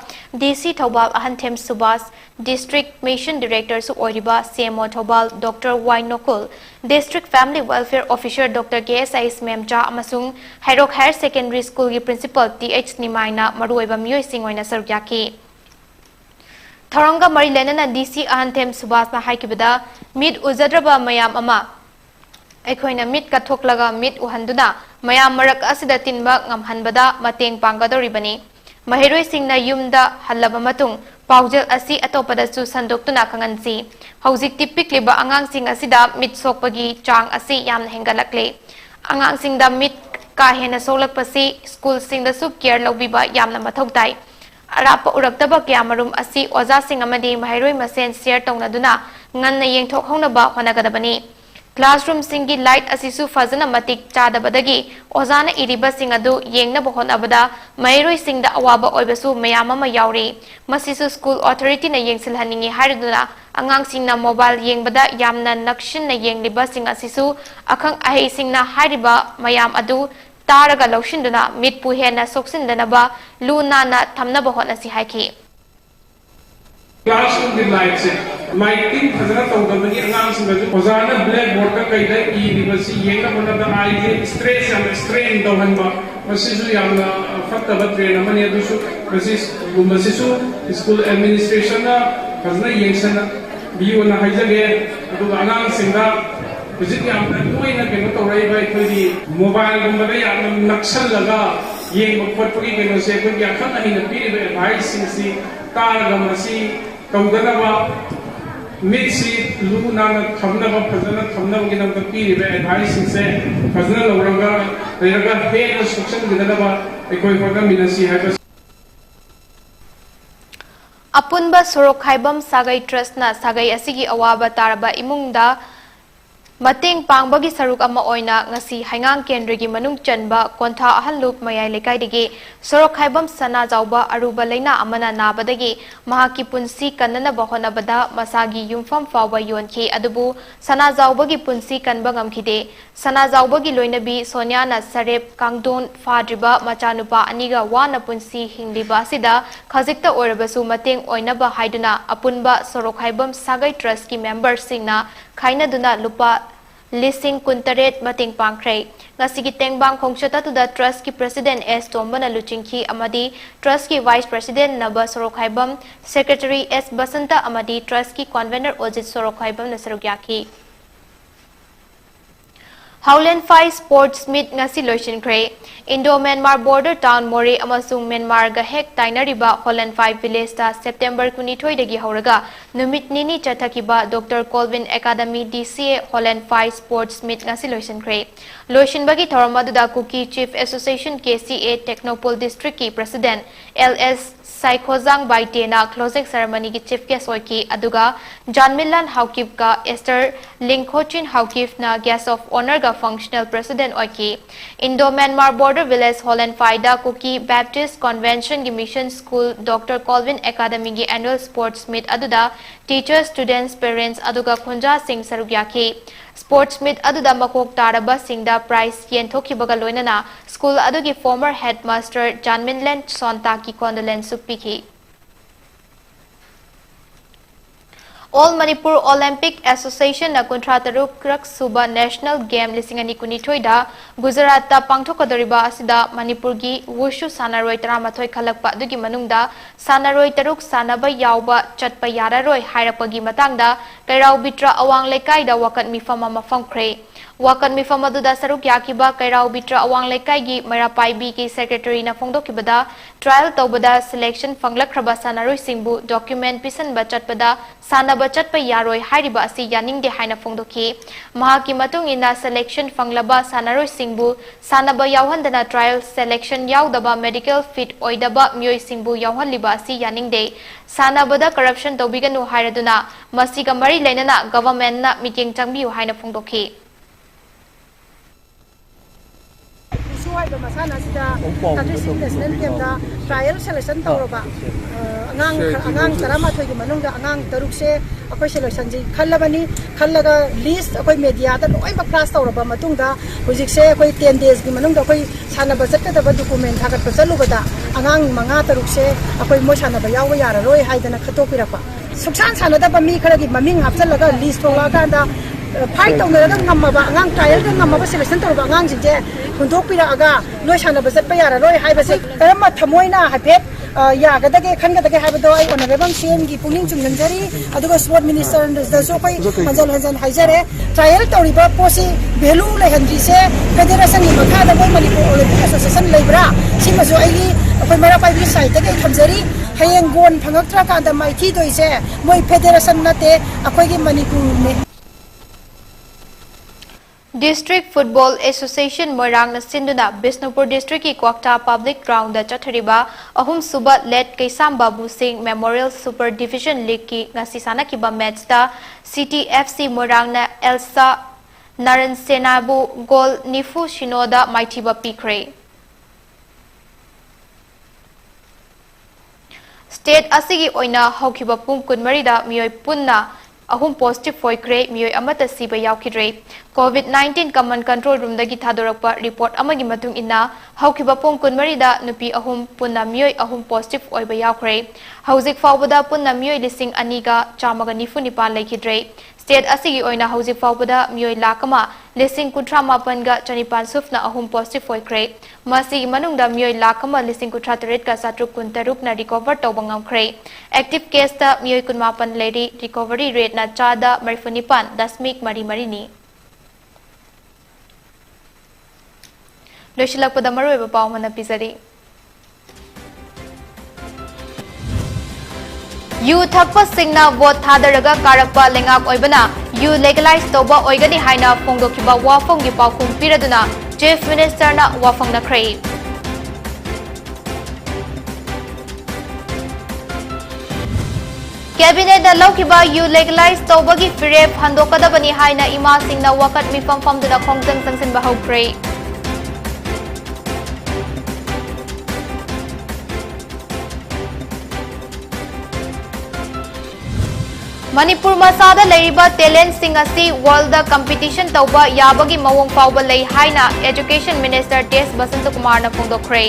डीसी थौबाल अहनथेम सुबास डिस्ट्रिक्ट मिशन डायरेक्टर सु ओरिबा CMO Thoubal doctor Y Nokul district family welfare officer doctor KSIS मेमचा अमसुंग हाइरोक हायर सेकेंडरी स्कूल की प्रिंसिपल टीएच निमाइना मरुओइबा मियोय सिंग ओइना सरुक याकी थौरंगा मरी लेना डीसी अहनथेम सुबास ना हाइकिबदा मिट उजद्रबा मयाम अमा एखोइना मिट कथोकलगा मिट उहंदुना मयाम मरक असिदा तिनबा ngamhanbada mateng panggadoribani mahiroi singna yumda hallaba matung paujel asi atopada su sandoktuna kangansi hojik tipikliba angang sing asida mit sokpagi chang asi yamna hengalakle angang singda mit ka hena solakpasi school singda su care lobiba yamna mathoktai arapa uraktaba kyamarum asi oza sing amadi mahiroi masen share tongnaduna nganna yengthok hongnaba honagadabani classroom singi light asisu fazana matik chadabadagi ozana iriba sing adu yengna bohonabada mairoi singda awaba oibasu mayama ma yauri masisu school authority na yengsilhaningi hariduna angang singna mobile yengbada yamna nakshin na yengliba sing asisu akhang ahi singna hariba mayam adu taraga lawshinduna mitpu hena soksindanaba luna na thamnaba honasi haiki classroom the lights lighting फजरा तो गबनी अंगाम सिंह जो ओजाना black board का कई दर ई दिवसी येंगा बना the ID stress या strain दो हनबा मसिसु यामना फत्ता बत्रे नमनी अदुसु मसिसु school administration ना फजना Jansen बियो ना हाइजगे अदु अंगाम सिंह दा विजिट यामना तोइना केनो तोराई बाय खोदी मोबाइल गुंबदा यामना नक्सल लगा येंग बखपटपगी केनो से खोदी अखन अहि न पीरि बे भाई सिंह सी तारगा मसी तौदनबा मिट्सी लूना थमनबा फजना थमनबगी नंबर पीरिबे एडवाइस से फजना लौरगा लेरगा हेन सोक्शन गिदनबा एकोय फगा मिनसी हाइबा अपुनबा सोरोक खाइबम सागै ट्रस्ट ना सागै असिगी अवाबा तारबा इमुंगदा Mating pangbagi saruk ama oina ngasi hangang kendrigi manung chanba kontha ahallup mayai lekaidagi sorok khaibam sana jawba aruba leina amana nabadagi mahaki punsi kanana bahona bada masagi yumfam fawa yonki adubu sana jawbagi punsi kanba ngamkhide sana jawbagi loinabi sonia na sarep kangdon fadriba machanupa aniga wana punsi hingliba sida khajikta orabasu mating oina ba haiduna apunba sorok khaibam sagai trust ki members singna khaina duna lupa lising kuntaret mating pangkray ngasigi tengbang khongchata tu da trust ki president S Tombana Luchingki amadi trust ki vice president Naba Sorokhaibam secretary S Basanta amadi trust ki convener Ojit Sorokhaibam na sarugyaki Howland 5 Sports Meet ngasi loishin kray Indo-Myanmar border town Mori amasung Myanmar ga hek tainariba Holland 5 village ta September 22 dagi hauraga numit nini chathakiba Dr. Colvin Academy DCA Holland 5 Sports Meet ngasi loishin kray loishin bagi thoramaduda Kuki Chief Association KCA Technopole District ki President LS Saikhozang Baitena closing ceremony ki chief guest oiki aduga Janmilan Haukip ka Esther Linkochin Haukip na guest of honor ga functional president oiki Indo-Myanmar border village Holland Faida Kuki Baptist Convention ki mission school Dr. Colvin Academy ki annual sports meet aduda teachers students parents aduga khunja sing sarugyaki sports meet aduda makok taraba singda prize yen thokibaga loinana school adugi former headmaster Janminlan Sonta ki condolence supiki All Manipur Olympic Association na Kuntrataruk Krak Suba National Game Lisingani Kunitoida Gujarat ta pangthokadariba asida Manipur gi wushu sanaroi taramatoi khalakpa dugi manungda sanaroi taruk sanaba yauba chatpa yararoi hairapagi matangda kairau bitra awang lekai da wakat mifama mafamkre wakan mifam aduda saruk yakiba kairau bitra awang lekai gi marapai bi ki secretary na phongdokibada trial tawbada selection fanglakraba sanaroi singbu document pisan bachat pada sana bachat pa yaroi hairiba asi yaning de haina phongdoki mahaki matung ina selection fanglaba sanaroi singbu sanaba yawhandana trial selection yaudaba medical fit oidaba myoi singbu yawhanliba asi yaning de sanabada corruption tawbiganu hairaduna masiga mari leinana government na meeting changbiu haina phongdoki Suwaida masana sida country national game da trial selection tawraba angang tarama thogi manungda angang taruk se akoi selection ji khallabani khallaga list akoi media da loi ma class tawraba matungda hojik se akoi 10 days gi manungda akoi sanaba jatta da document thagat pa chalubada angang manga taruk se akoi mo sanaba yawa yara roi haidana khatopirapa suksan sanada ba mi khara gi maming hapchalaga list thola ganda fight tong na ngam ba angang trial da ngam ba selection tawraba angang jinje hundok pira aga loi sanaba jat pa yara roi hai ba se tarama thamoina hapet ya gadage khangadage habado ai honorable CM gi puning chungjanjari aduga sport minister da so kai hanjan haijare trial tawriba posi value le handri se federation ni makha da moi Manipur Olympic Association leibra sima jo ai akoi mara pai bi site da thamjari hayeng gon phangaktra ka da mai thi doi se moi federation nate akoi gi Manipur me District Football Association Moirang na sinduna Bisnupur District ki Kwakta Public Ground da chathariba ahum suba let Kaisam Babu Singh Memorial Super Division League ki ngasi sana ki ba match da CTFC Moirang na Elsa Naran Senabu goal Nifu Shinoda Maithiba Pikre State asigi oina haukiba pum kunmari da mioi punna ahum positive foikre mioi amata siba yaukidre COVID-19 command control room dagi thadorakpa report amagi matung inna haukiba pum kunmari da nupi ahum punna mioi ahum positive oiba yaukre hauzik fawbada punna mioi lising aniga chamaga nifu nipan laikidre state asigi oina hauzik fawbada mioi lakama lising kutra mapan ga chanipan sufna ahum positive foikre masi manungda mioi lakama lising kutra taret ka satruk kuntaruk na recover tawbangam kre active case ta mioi kunmapan lady recovery rate na chada marifunipan dasmik mari ni loishilak pada maroi ba paw mana pisari You thakpa singna vote thadaraga karakpa lengak oibana you legalize toba oigani haina phongdokiba wafong gi pawkhum piraduna chief minister na wafong na khrei Cabinet na laukiba yu legalize tawbagi firep handokadabani haina ima singna wakat mifam famduna khongjang sangsinba hokre. Manipur masada leiriba talent sing asi world da competition tawba yabagi mawong fawba lei haina Education Minister T.S. Basantakumar na phongdokre.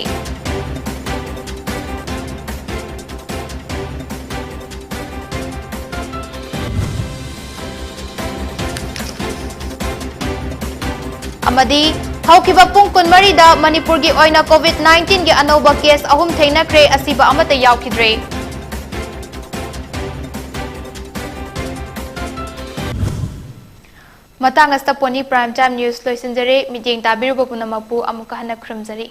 Amadi haukiba pung kunmari da Manipur gi oina COVID-19 gi anoba case ahum theinakre asiba amata yaukidre. Matang asta poni prime time news loisinjare miting tabiruba punamapu amuka hana khramjari.